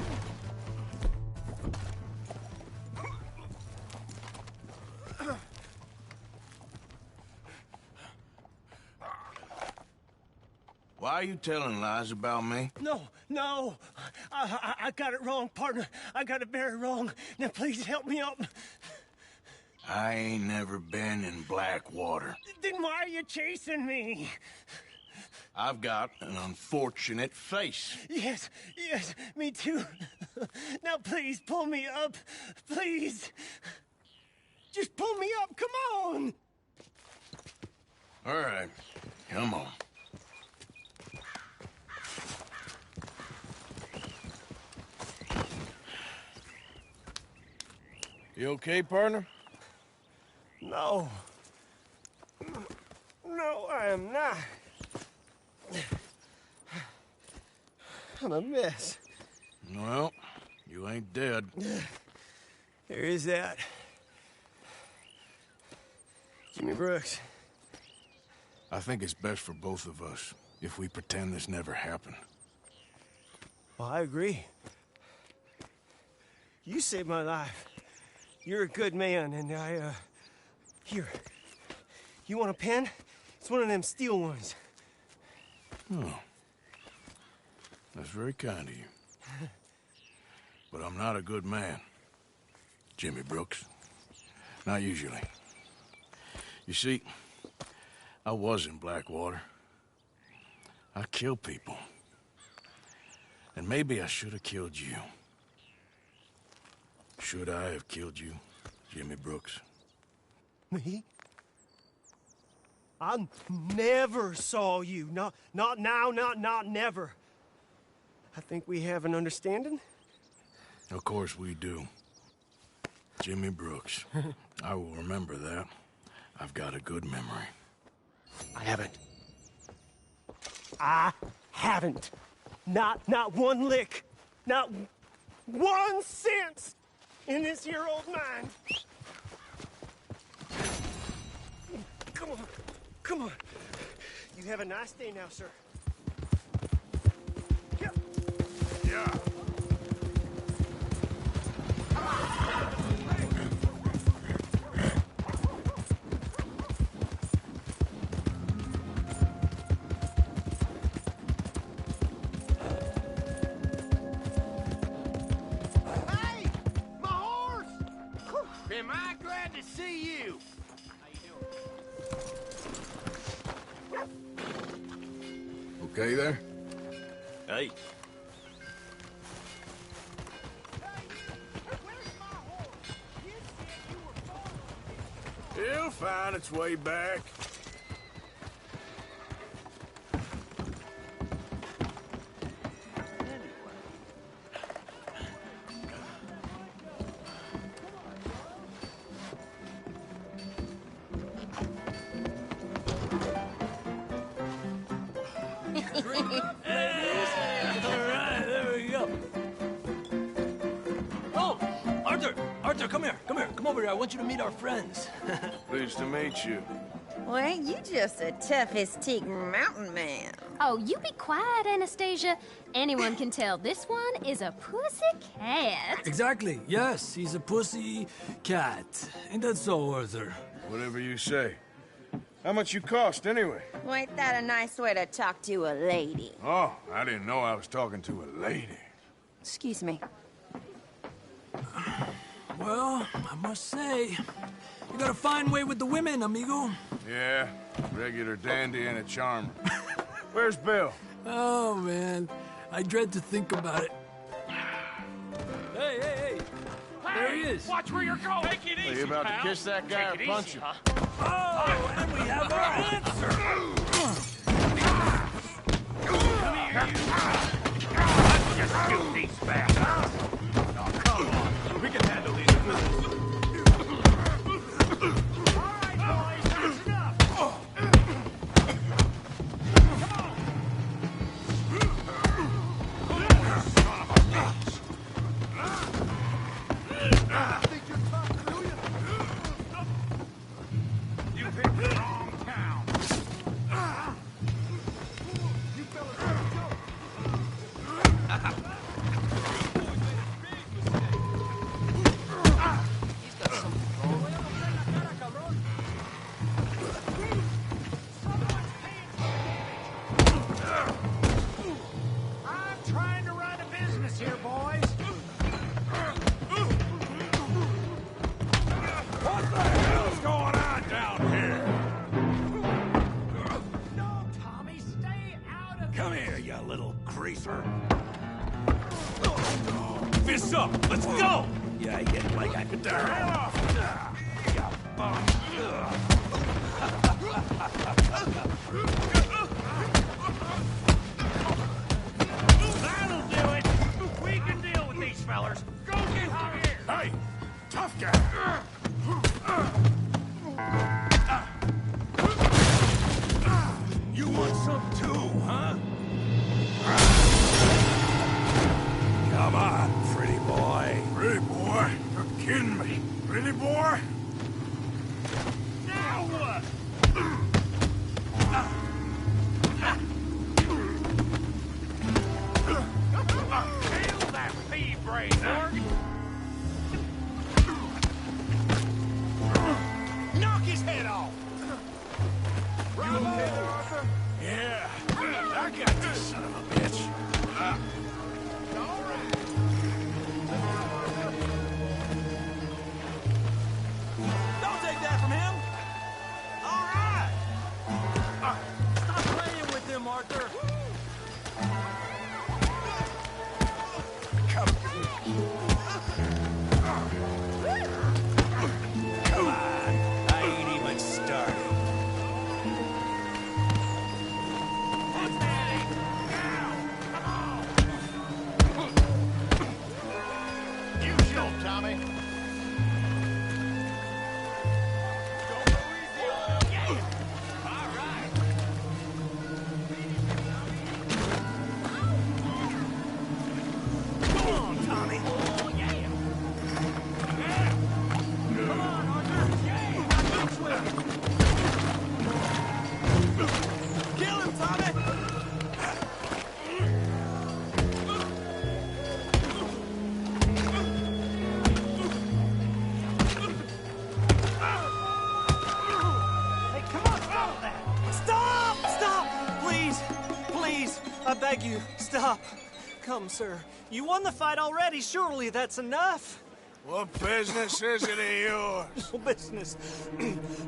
Why are you telling lies about me? No. I got it wrong, partner. I got it very wrong. Now, please help me up. I ain't never been in Blackwater. Then why are you chasing me? I've got an unfortunate face. Yes, me too. Now please pull me up. Please. Just pull me up, come on. All right, come on. You okay, partner? No. No, I am not. I'm a mess. Well, you ain't dead. There is that. Jimmy Brooks. I think it's best for both of us if we pretend this never happened. Well, I agree. You saved my life. You're a good man, and here. You want a pen? It's one of them steel ones. Oh. That's very kind of you. But I'm not a good man, Jimmy Brooks. Not usually. You see, I was in Blackwater. I killed people. And maybe I should have killed you. Should I have killed you, Jimmy Brooks? Me? I never saw you. Not now, not never. I think we have an understanding. Of course we do. Jimmy Brooks. I will remember that. I've got a good memory. I haven't. Not one lick. Not 1 cent in this here old mine. Come on. You have a nice day now, sir. Yeah. Hey! My horse! Am I glad to see you? Okay there? Hey. It'll find its way back. Alright, there we go. Oh, Arthur, come here. Come over here. I want you to meet our friends. Pleased to meet you. Well, ain't you just a tough-as-teak mountain man? Oh, you be quiet, Anastasia. Anyone can tell this one is a pussy cat. Exactly. Yes, he's a pussy cat. Ain't that so, Arthur? Whatever you say. How much you cost, anyway? Well, ain't that a nice way to talk to a lady? Oh, I didn't know I was talking to a lady. Excuse me. Well, I must say, you got a fine way with the women, amigo. Yeah, regular dandy and a charmer. Where's Bill? Oh, man. I dread to think about it. Hey! There he is. Watch where you're going. Take it easy, Are you about pal. to kiss that guy Take or it punch easy, him? huh? Oh, and we have our answer. Come here, you. Let's just shoot these bastards. Oh, come on. We can handle these business. All right, boys, that's enough. You picked the wrong town. You fellas sir. Fists up, let's go! Yeah, I get it like I could turn off. You bum. That'll do it. We can deal with these fellers. Go get Javier. Hey, tough guy. You want some too, huh? Come on, pretty boy. Pretty boy? You're kidding me. Pretty boy? Now what? Kill that pea brain, Morgan. Knock his head off. You okay there, Arthur? Yeah. I got this son of a bitch. Don't take that from him. All right. Stop playing with him, Arthur. Come on. I ain't even started. What's that? Now! Come on! You show, Tommy. All right. Come on, Tommy. Oh, yeah. Come on, Arthur. Yeah. This way. Kill him, Tommy. Hey, come on, stop that! Stop! Stop! Please! Please! I beg you, stop. Come, sir. You won the fight already. Surely that's enough. What business is it of yours? No business.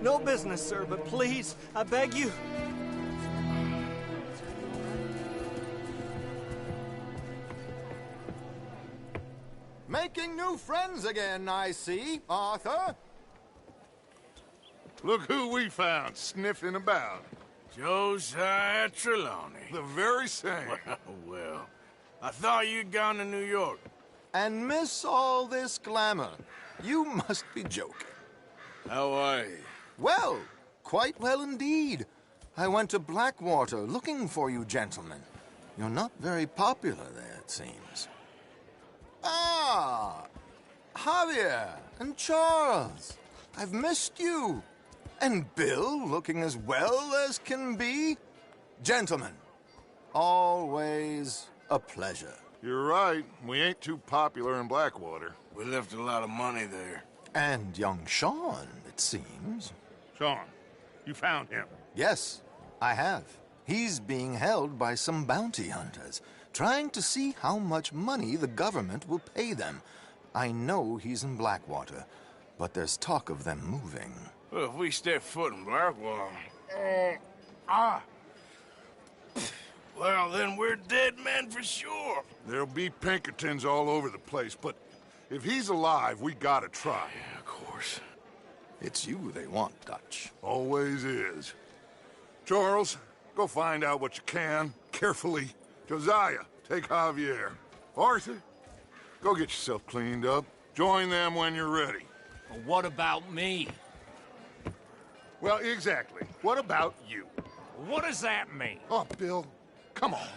No business, sir, but please, I beg you. Making new friends again, I see, Arthur. Look who we found sniffing about. Josiah Trelawney. The very same. Well, I thought you'd gone to New York. And miss all this glamour. You must be joking. How are you? Well, quite well indeed. I went to Blackwater looking for you gentlemen. You're not very popular there, it seems. Ah, Javier and Charles. I've missed you. And Bill looking as well as can be. Gentlemen, always a pleasure. You're right. We ain't too popular in Blackwater. We left a lot of money there. And young Sean, it seems. Sean, you found him? Yes, I have. He's being held by some bounty hunters, trying to see how much money the government will pay them. I know he's in Blackwater, but there's talk of them moving. Well, if we step foot in Blackwater... Well, then we're dead men for sure. There'll be Pinkertons all over the place, but if he's alive, we gotta try. Yeah, of course. It's you they want, Dutch. Always is. Charles, go find out what you can, carefully. Josiah, take Javier. Arthur, go get yourself cleaned up. Join them when you're ready. Well, what about me? Well, exactly. What about you? What does that mean? Oh, Bill, come on.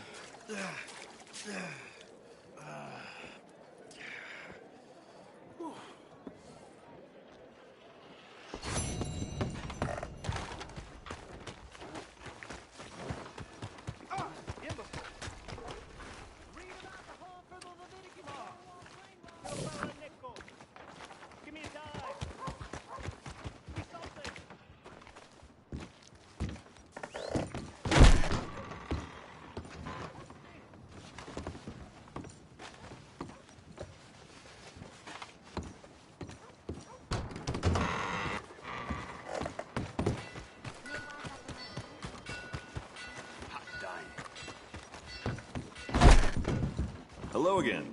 Hello again.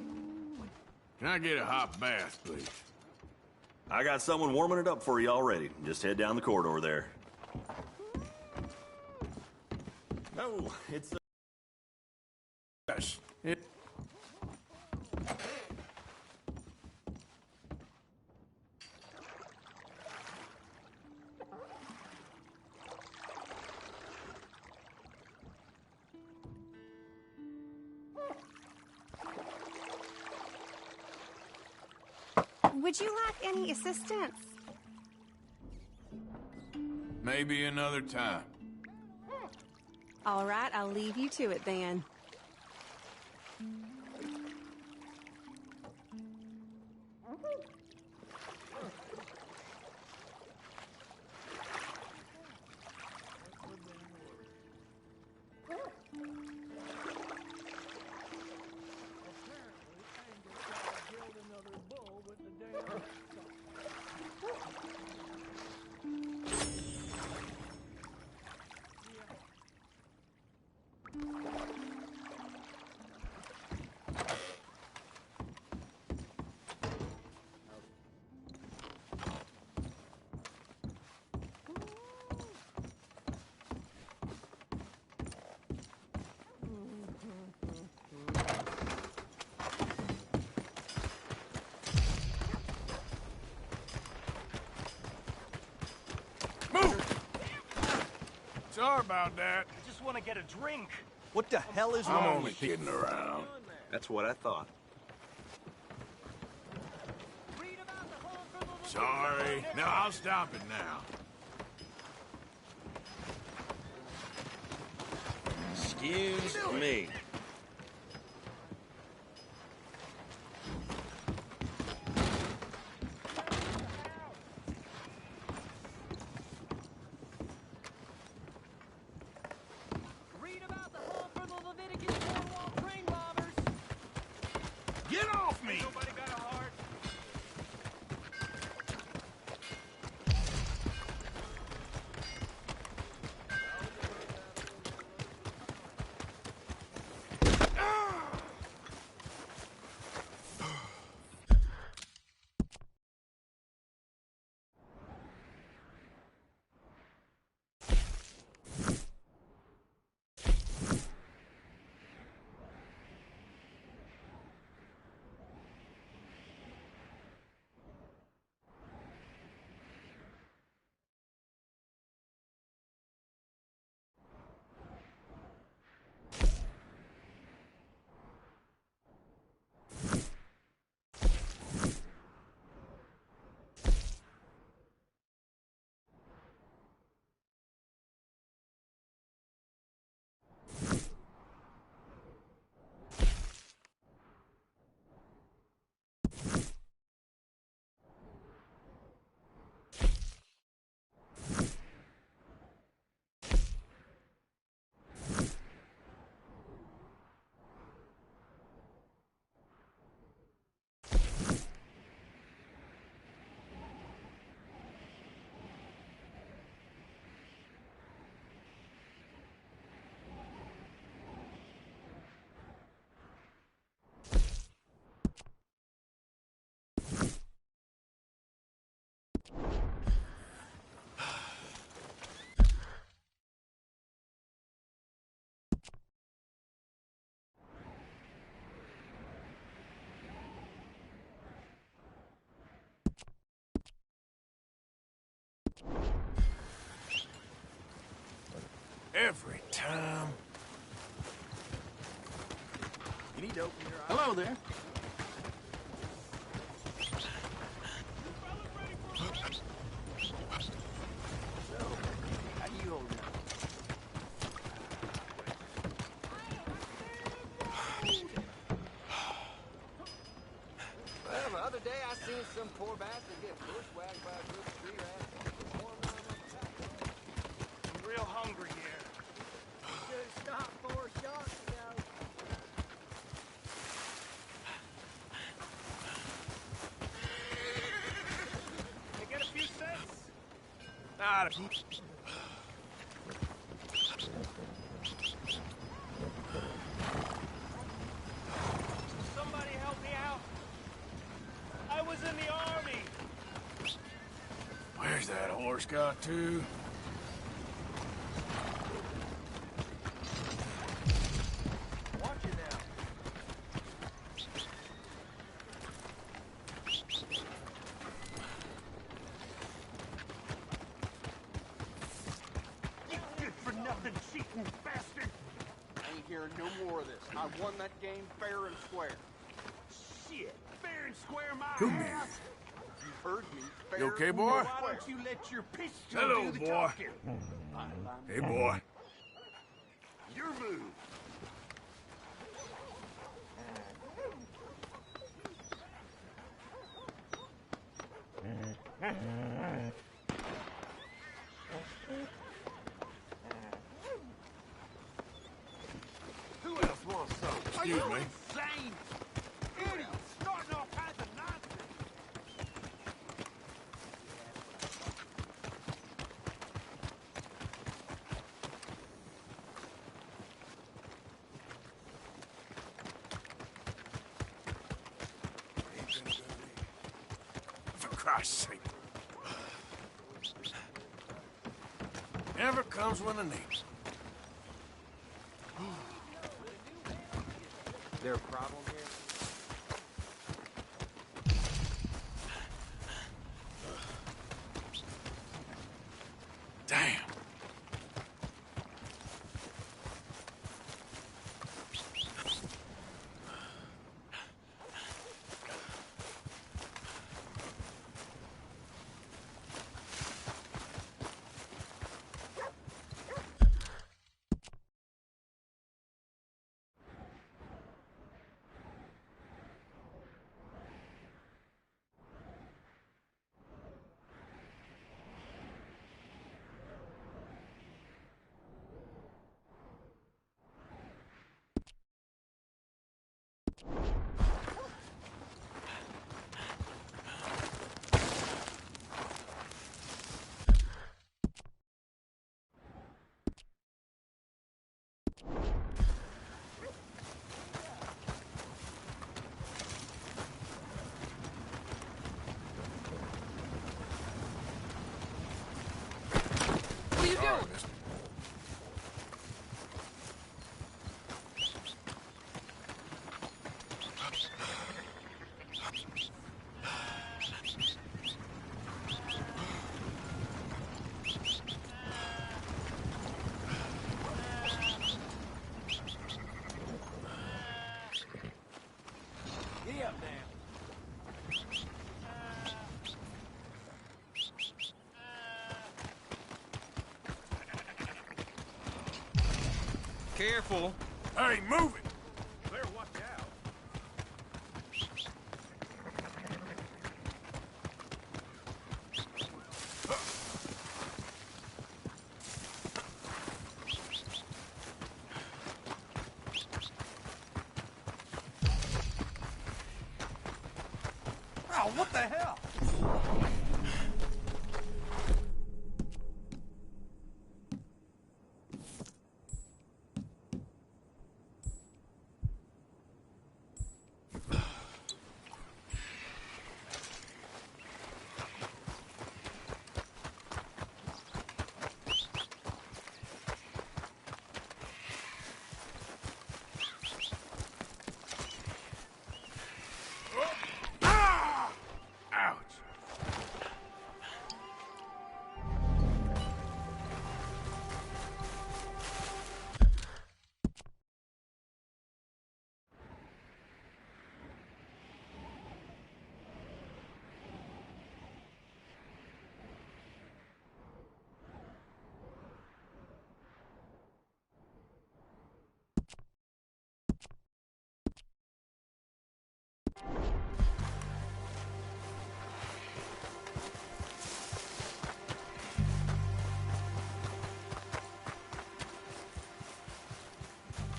Can I get a hot bath, please? I got someone warming it up for you already. Just head down the corridor there. No, it's... Yes. Would you like any assistance? Maybe another time. All right, I'll leave you to it then. Sorry about that. I just want to get a drink. What the hell is I'm wrong only with you? kidding around. That's what I thought. Sorry. No, I'll stop it now. Excuse me. Get off me! Every time. You need to open your eyes. Hello there. How do you hold it? Well, the other day I seen some poor bastard get bushwhacked by a group of tree rats. I'm real hungry here. Just stop 4 shots ago. Can I get a few cents? Not So Horse got two. No more of this. I won that game fair and square. Shit, fair and square my Come ass. You heard me. Fair You okay, and boy? square. Why don't you let your pistol Hello, do the boy. talking? Hey, boy. Your move. Who else wants some? Excuse me. Insane. Idiot. Starting all kinds of nonsense. For Christ's sake. Never comes when I need it. There a problem here? Damn. What are you doing? Giddy up now. Careful. Hey, move it! Better watch out. Oh, what the hell? Ouch.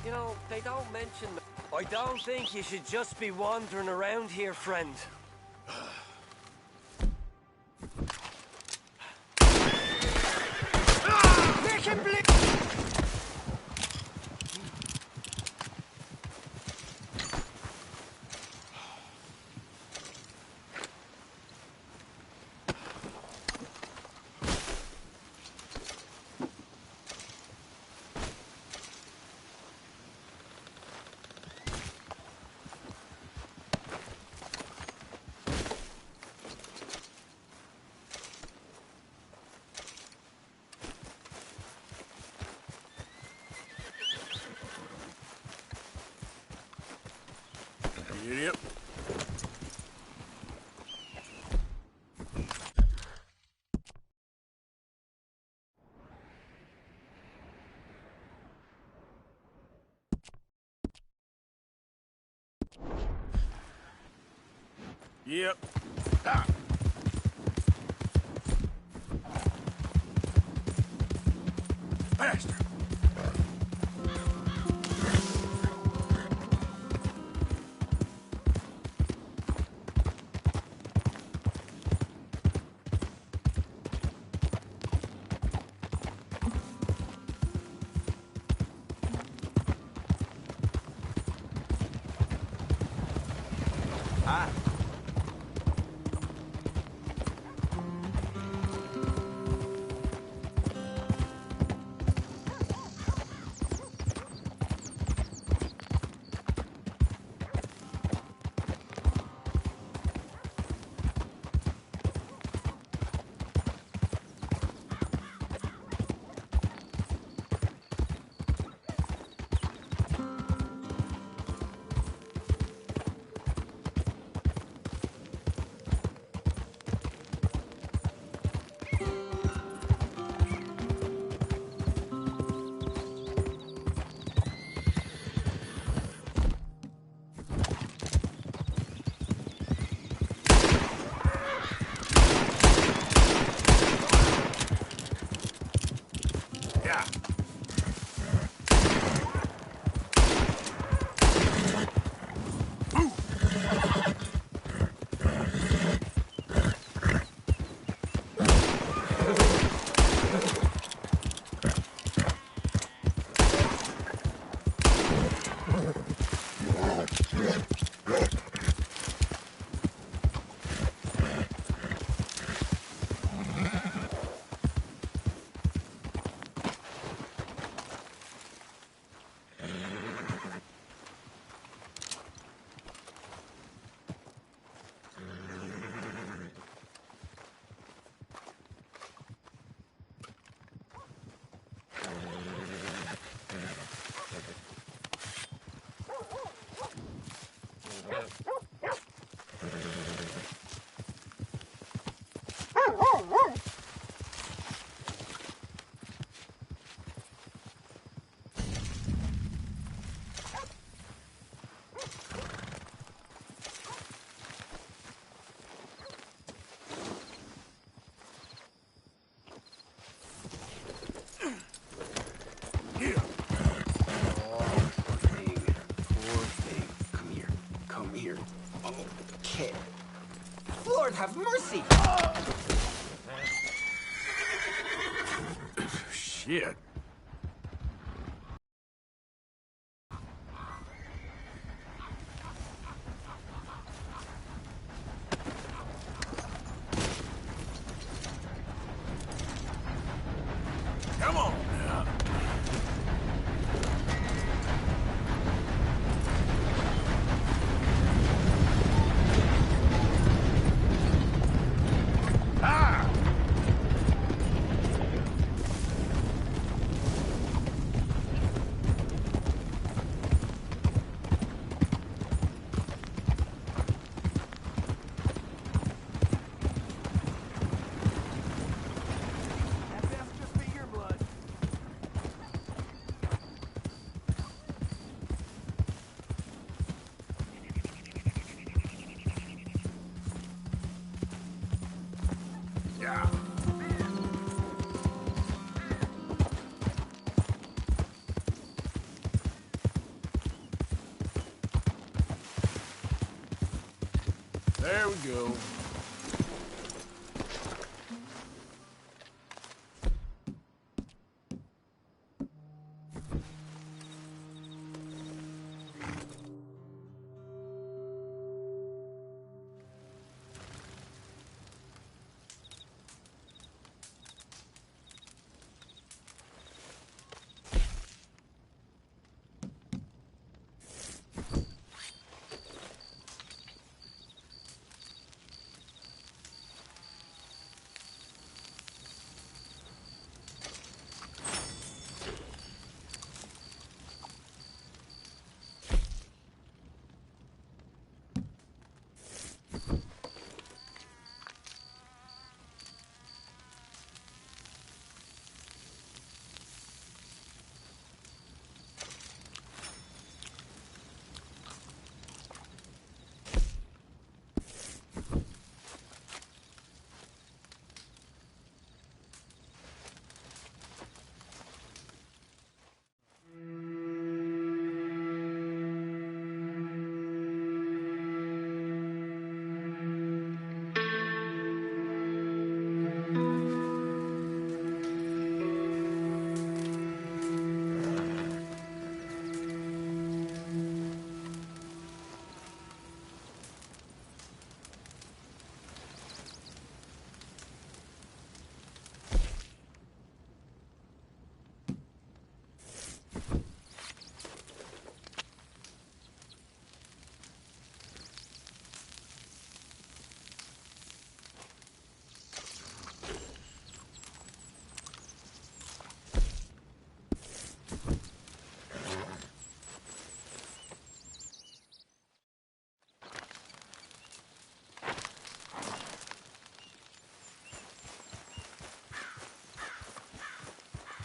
You know, they don't mention... I don't think you should just be wandering around here, friend. Make him bleed! Giddy up. Yep. Ah. Faster. Hi. Yeah. Lord have mercy! Shit. Come on now. Ah! Yeah. There we go.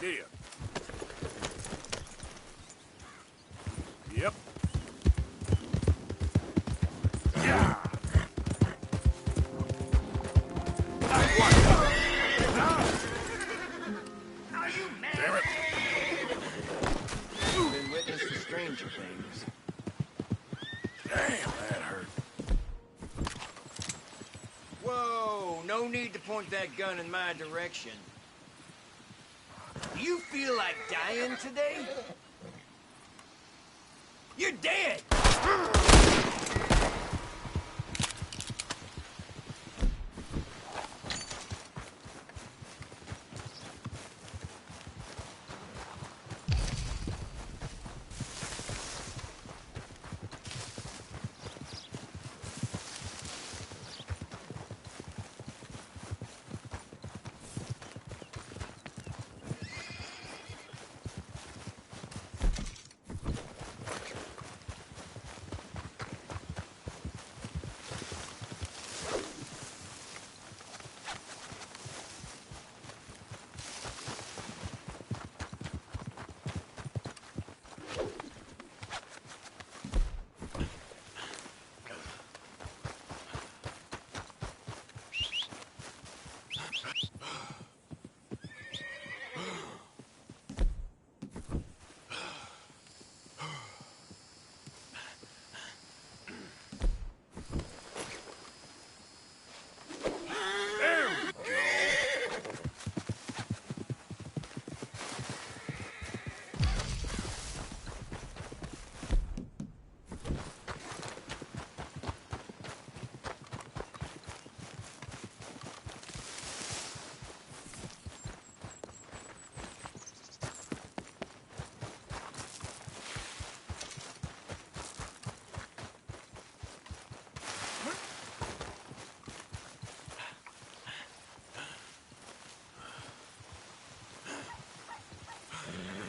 Here. Yep. Yeah. Damn it. Been witness to stranger things. Damn, that hurt. Whoa, no need to point that gun in my direction. Do you feel like dying today? You're dead!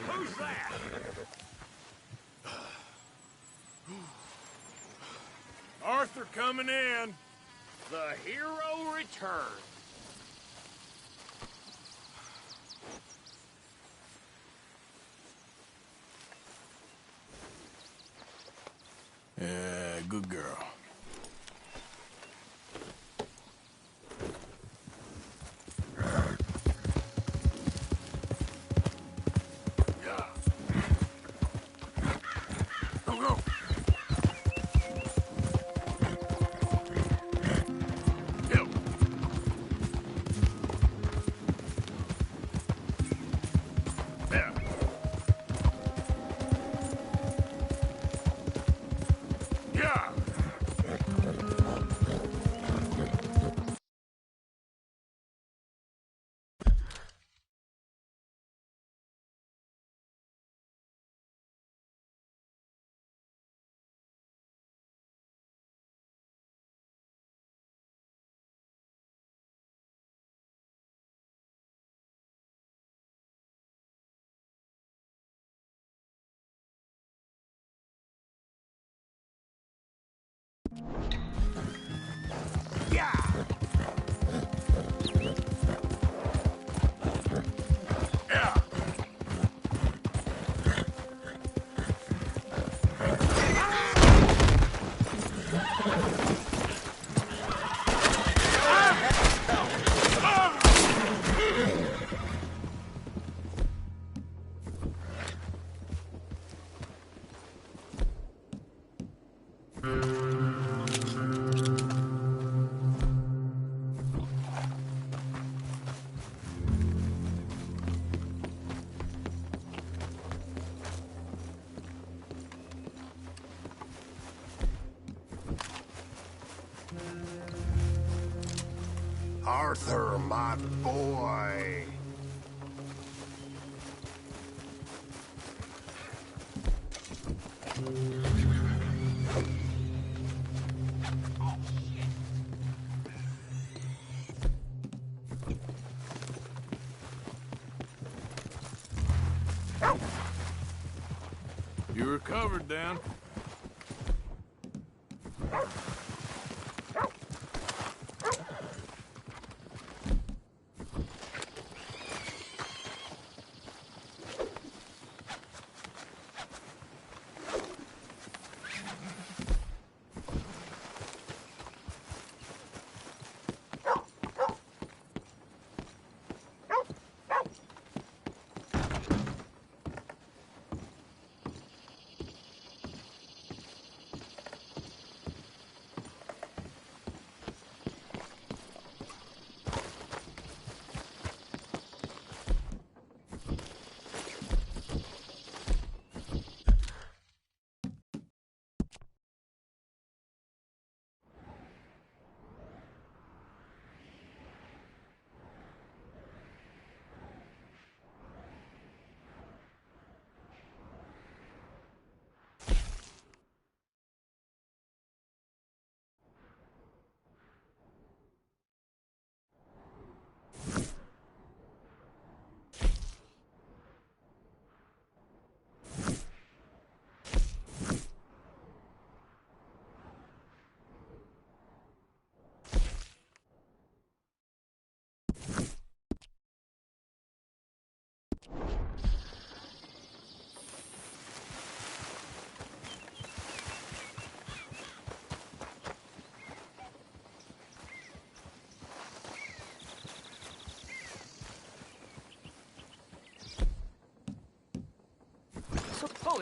Who's that? Arthur coming in. The hero returns. Yeah, good girl. Go, go. Yep. Yeah. Yeah. Arthur, my boy. You recovered, Dan.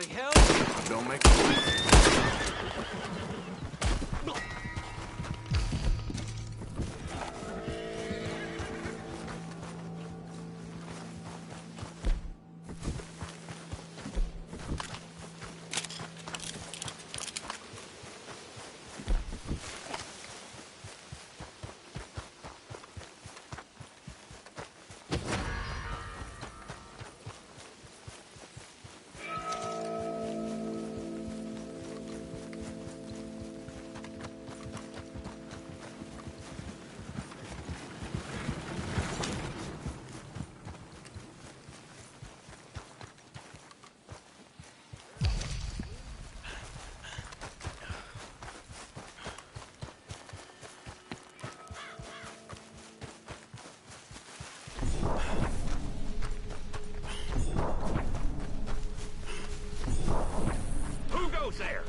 Holy hell! Don't make it. Who goes there?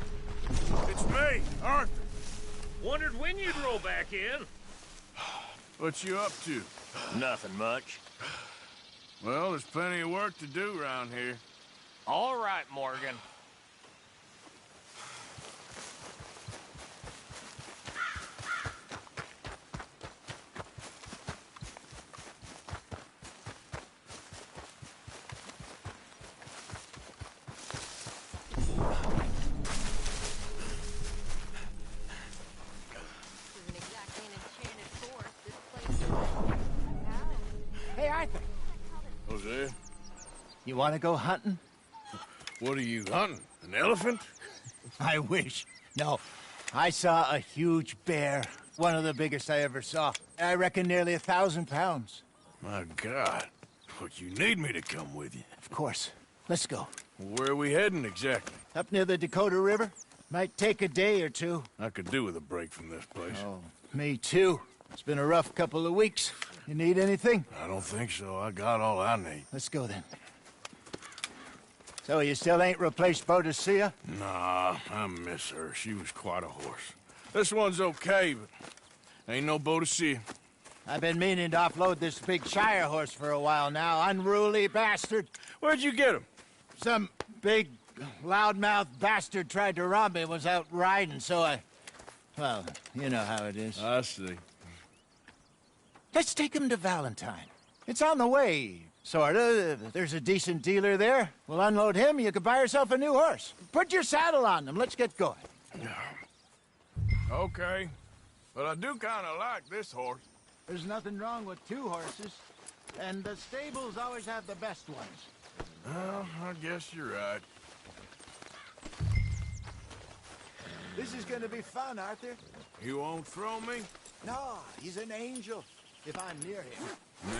It's me, Arthur. Wondered when you'd roll back in. What you up to? Nothing much. Well, there's plenty of work to do around here. All right, Morgan. Hey, Arthur. Jose, You want to go hunting? what are you hunting? An elephant? I wish. No. I saw a huge bear. One of the biggest I ever saw. I reckon nearly 1,000 pounds. My God. But you need me to come with you. Of course. Let's go. Where are we heading exactly? Up near the Dakota River. Might take a day or two. I could do with a break from this place. Oh, me too. It's been a rough couple of weeks. You need anything? I don't think so. I got all I need. Let's go then. So you still ain't replaced Boadicea? Nah, I miss her. She was quite a horse. This one's okay, but ain't no Boadicea. I've been meaning to offload this big Shire horse for a while now. Unruly bastard. Where'd you get him? Some big, loudmouth bastard tried to rob me, was out riding, so I... Well, you know how it is. I see. Let's take him to Valentine. It's on the way, sorta. There's a decent dealer there. We'll unload him, you could buy yourself a new horse. Put your saddle on them, let's get going. Okay. But I do kind of like this horse. There's nothing wrong with two horses, and the stables always have the best ones. Well, I guess you're right. This is gonna be fun, Arthur. You won't throw me? No, he's an angel, if I'm near him.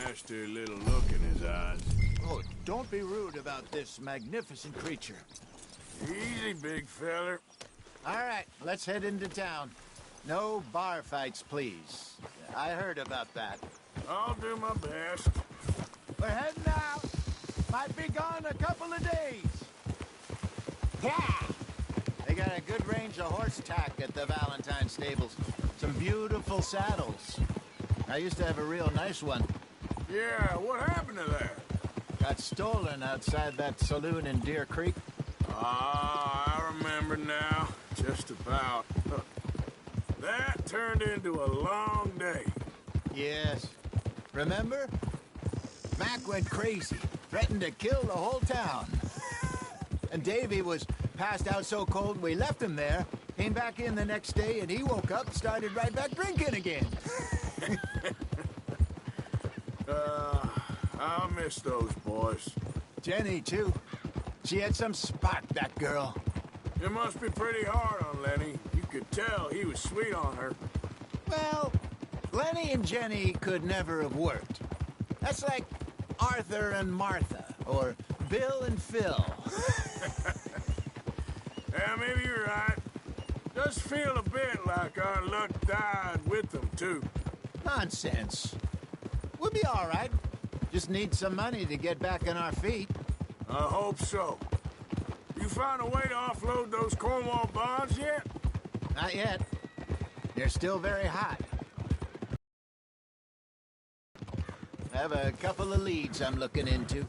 Nasty little look in his eyes. Oh, don't be rude about this magnificent creature. Easy, big feller. All right, let's head into town. No bar fights, please. I heard about that. I'll do my best. We're heading out. Might be gone a couple of days. Yeah! They got a good range of horse tack at the Valentine stables. Some beautiful saddles. I used to have a real nice one. Yeah, what happened to that? Got stolen outside that saloon in Deer Creek. Ah, I remember now. Just about. That turned into a long day. Yes. Remember? Mac went crazy, threatened to kill the whole town. And Davy was passed out so cold we left him there, came back in the next day, and he woke up and started right back drinking again. I'll miss those boys. Jenny, too. She had some spark, that girl. It must be pretty hard on Lenny. You could tell he was sweet on her. Well, Lenny and Jenny could never have worked. That's like Arthur and Martha, or Bill and Phil. Yeah, maybe you're right. Does feel a bit like our luck died with them, too. Nonsense. We'll be all right. Just need some money to get back on our feet. I hope so. You found a way to offload those Cornwall bonds yet? Not yet. They're still very hot. I have a couple of leads I'm looking into.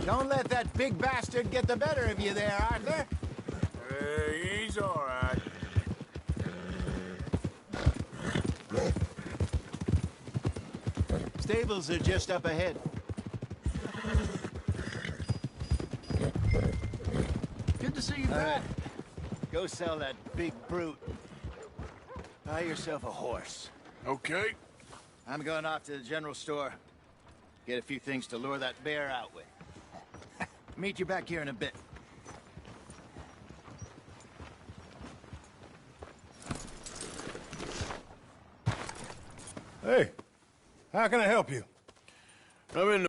Don't let that big bastard get the better of you there, Arthur. He's all right. Stables are just up ahead. Good to see you back. Go sell that big brute. Buy yourself a horse. Okay. I'm going off to the general store. Get a few things to lure that bear out with. Meet you back here in a bit. Hey, how can I help you? I'm in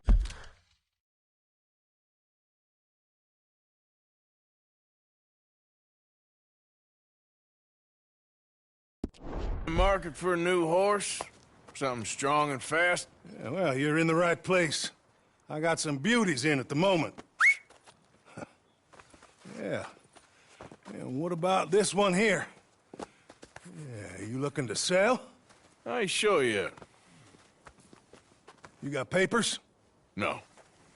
the market for a new horse. Something strong and fast. Yeah, well, you're in the right place. I got some beauties in at the moment. Yeah. And what about this one here? Yeah, you looking to sell? I show you. You got papers? No.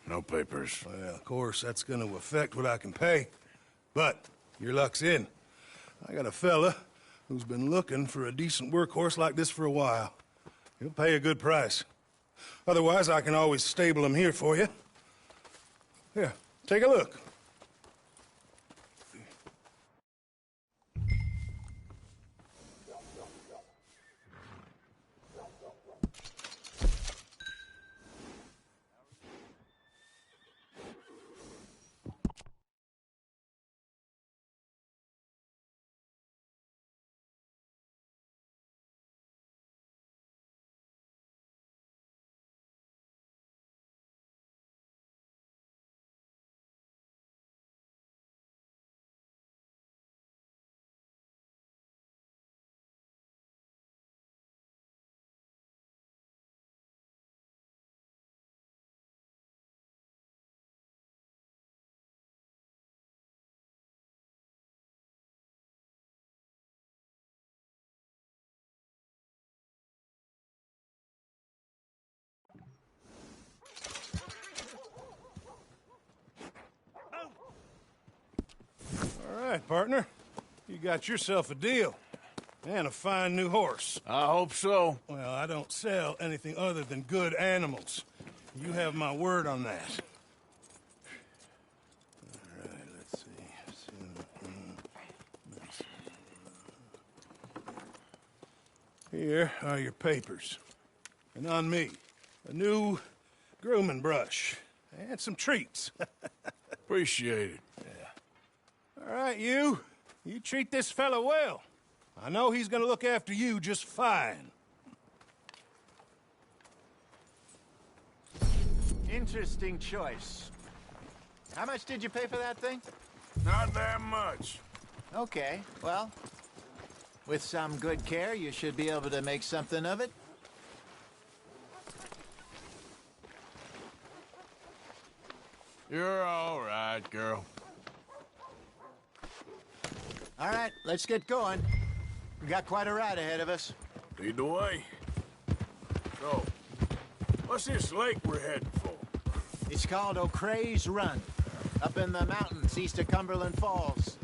No papers. Well, of course, that's gonna affect what I can pay. But your luck's in. I got a fella who's been looking for a decent workhorse like this for a while. He'll pay a good price. Otherwise, I can always stable him here for you. Here, take a look. All right, partner. You got yourself a deal. And a fine new horse. I hope so. Well, I don't sell anything other than good animals. You have my word on that. All right, let's see. Here are your papers. And on me, a new grooming brush. And some treats. Appreciate it. All right, you. You treat this fella well. I know he's gonna look after you just fine. Interesting choice. How much did you pay for that thing? Not that much. Okay, well, with some good care, you should be able to make something of it. You're all right, girl. All right, let's get going. We got quite a ride ahead of us. Lead the way. So, what's this lake we're heading for? It's called O'Creagh's Run, up in the mountains east of Cumberland Falls.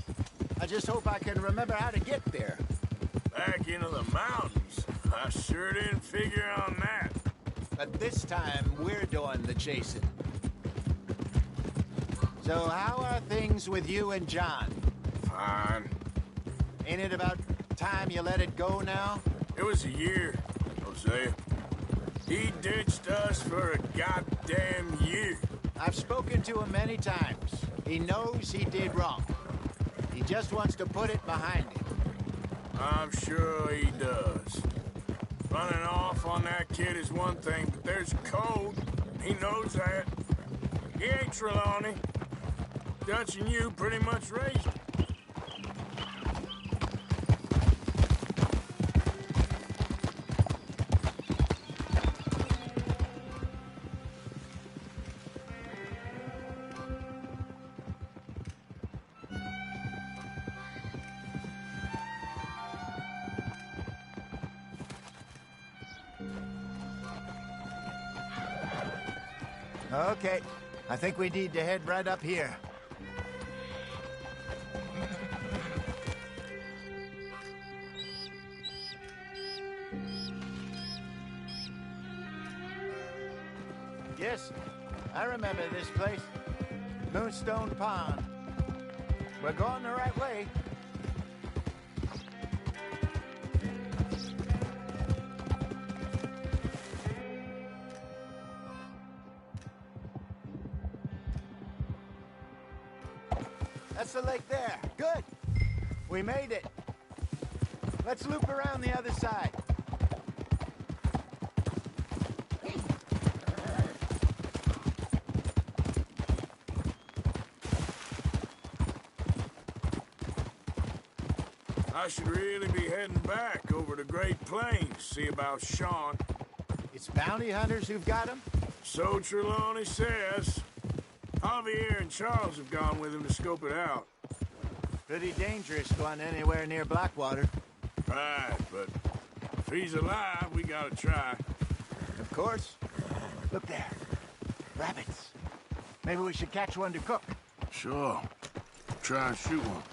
I just hope I can remember how to get there. Back into the mountains? I sure didn't figure on that. But this time, we're doing the chasing. So how are things with you and John? Fine. Ain't it about time you let it go now? It was a year, Hosea. He ditched us for a goddamn year. I've spoken to him many times. He knows he did wrong. He just wants to put it behind him. I'm sure he does. Running off on that kid is one thing, but there's a code. He knows that. He ain't Trelawney. Dutch and you pretty much raised him. Okay, I think we need to head right up here. Yes, I remember this place. Moonstone Pond. We're going the right way. That's the lake there. Good. We made it. Let's loop around the other side. I should really be heading back over the Great Plains, see about Sean. It's bounty hunters who've got him? So Trelawney says. Javier and Charles have gone with him to scope it out. Pretty dangerous going anywhere near Blackwater. Right, but if he's alive, we gotta try. Of course. Look there. Rabbits. Maybe we should catch one to cook. Sure. Try and shoot one.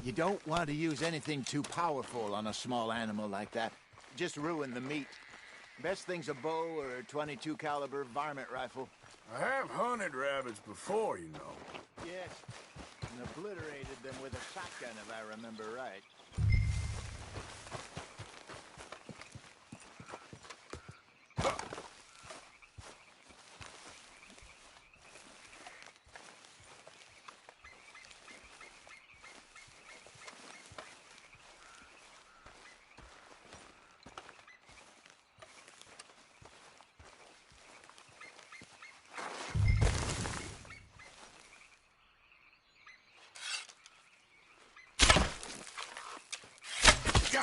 You don't want to use anything too powerful on a small animal like that. Just ruin the meat. Best thing's a bow or a .22 caliber varmint rifle. I have hunted rabbits before, you know. Yes, and obliterated them with a shotgun, if I remember right. Go!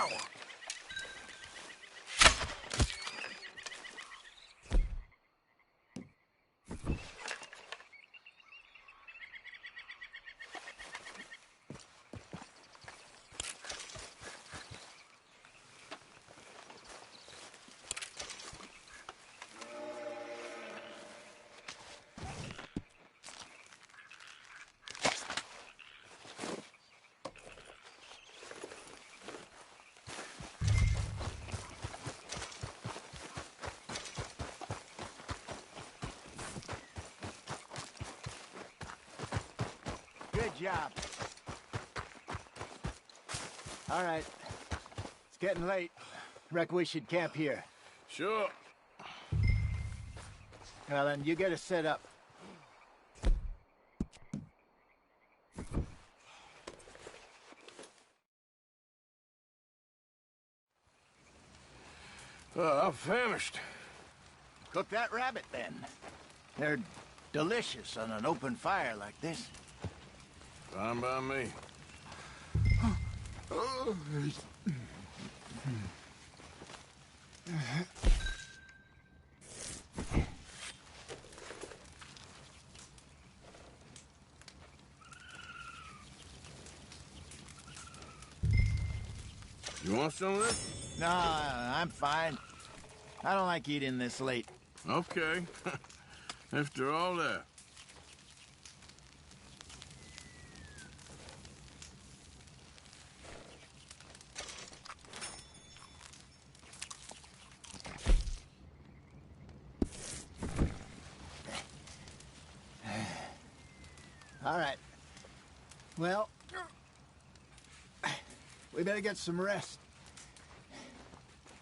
Good job. All right. It's getting late. Reckon we should camp here. Sure. Well, then, you get us set up. I'm famished. Cook that rabbit, then. They're delicious on an open fire like this. Fine by me. You want some of this? No, I'm fine. I don't like eating this late. Okay. After all that. All right. Well, we better get some rest.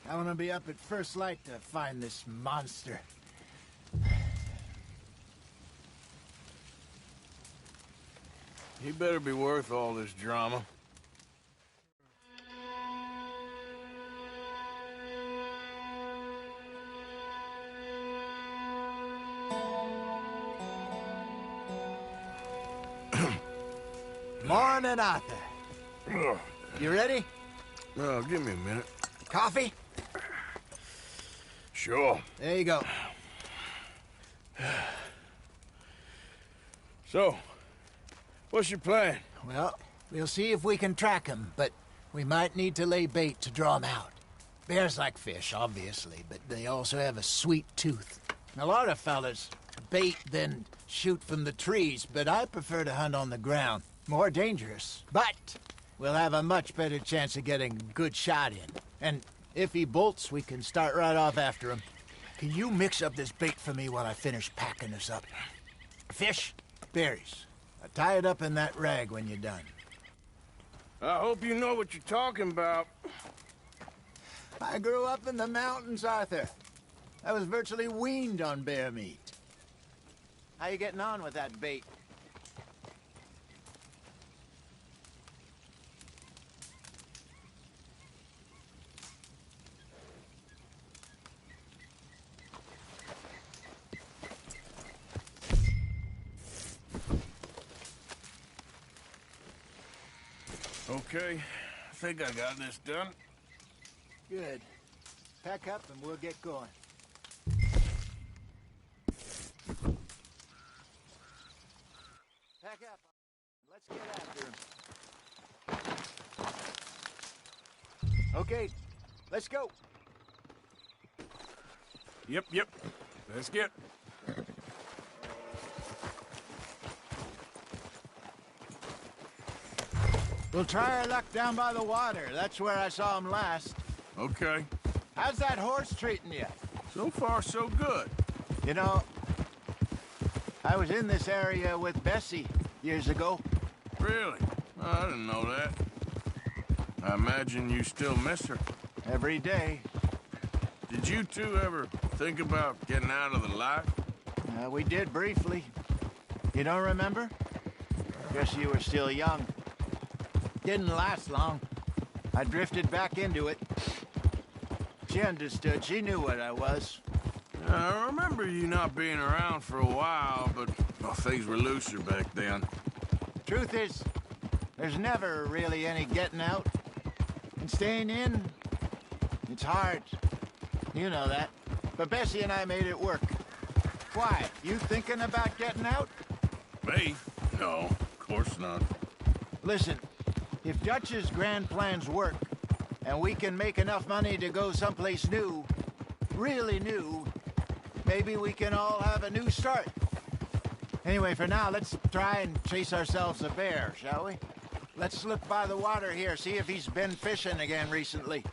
I want to be up at first light to find this monster. He better be worth all this drama. Morning, Arthur. You ready? Well, give me a minute. Coffee? Sure. There you go. So, what's your plan? Well, we'll see if we can track him, but we might need to lay bait to draw him out. Bears like fish, obviously, but they also have a sweet tooth. A lot of fellas bait than shoot from the trees, but I prefer to hunt on the ground. More dangerous. But we'll have a much better chance of getting a good shot in. And if he bolts, we can start right off after him. Can you mix up this bait for me while I finish packing this up? Fish, berries. Tie it up in that rag when you're done. I hope you know what you're talking about. I grew up in the mountains, Arthur. I was virtually weaned on bear meat. How you getting on with that bait? Okay, I think I got this done. Good. Pack up and we'll get going. Pack up. Let's get after him. Okay, let's go. Yep. Let's get. We'll try our luck down by the water. That's where I saw him last. Okay. How's that horse treating you? So far, so good. You know, I was in this area with Bessie years ago. Really? Oh, I didn't know that. I imagine you still miss her. Every day. Did you two ever think about getting out of the life? We did briefly. You don't remember? Guess you were still young. Didn't last long. I drifted back into it. She understood. She knew what I was. I remember you not being around for a while, but well, things were looser back then. Truth is, there's never really any getting out. And staying in, it's hard. You know that. But Bessie and I made it work. Why? You thinking about getting out? Me? No, of course not. Listen, if Dutch's grand plans work, and we can make enough money to go someplace new, really new, maybe we can all have a new start. Anyway, for now, let's try and chase ourselves a bear, shall we? Let's look by the water here, see if he's been fishing again recently.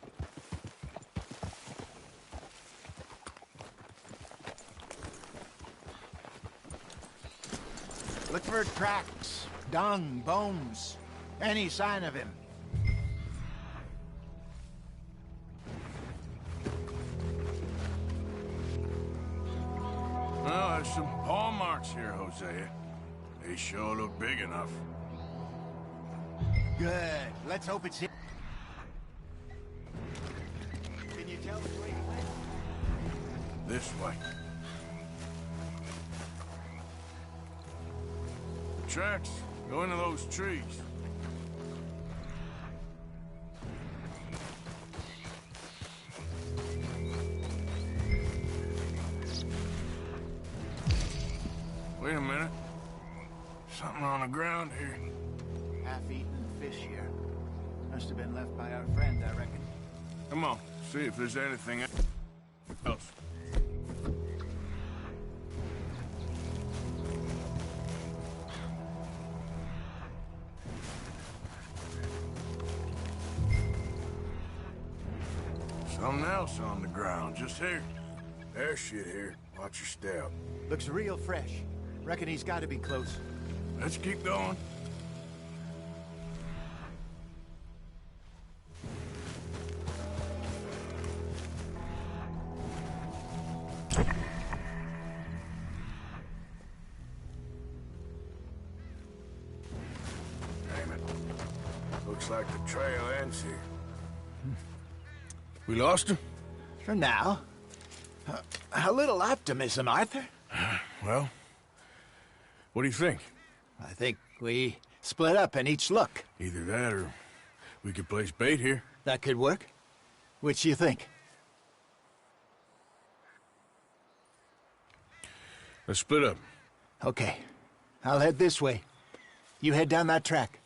Look for tracks, dung, bones, any sign of him. Well, there's some paw marks here, Hosea. They sure look big enough. Good. Let's hope it's him. Can you tell us where he went? This way. The tracks go into those trees. Wait a minute. Something on the ground here. Half-eaten fish here. Must have been left by our friend, I reckon. Come on, see if there's anything else. Something else on the ground, just here. There's shit here. Watch your step. Looks real fresh. Reckon he's got to be close. Let's keep going. Damn it. Looks like the trail ends here. We lost him? For now. A little optimism, Arthur. Well, what do you think? I think we split up and each look. Either that or we could place bait here. That could work. Which do you think? Let's split up. Okay. I'll head this way. You head down that track.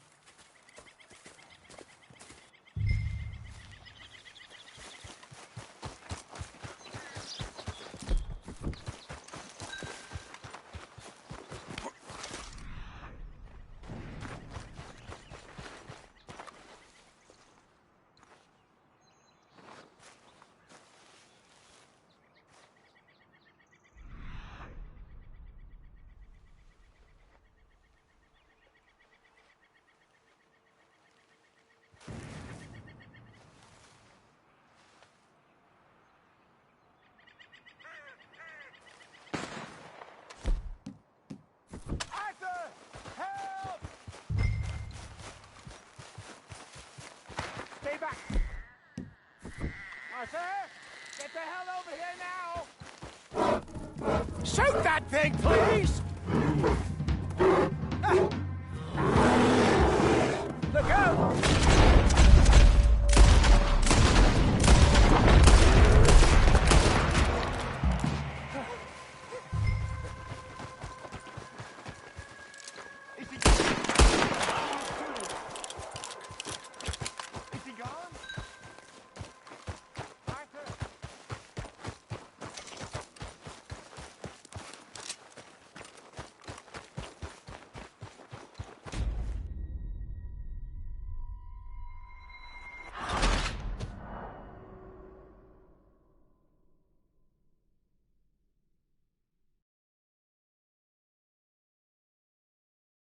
Arthur, get the hell over here now! Shoot that thing, please!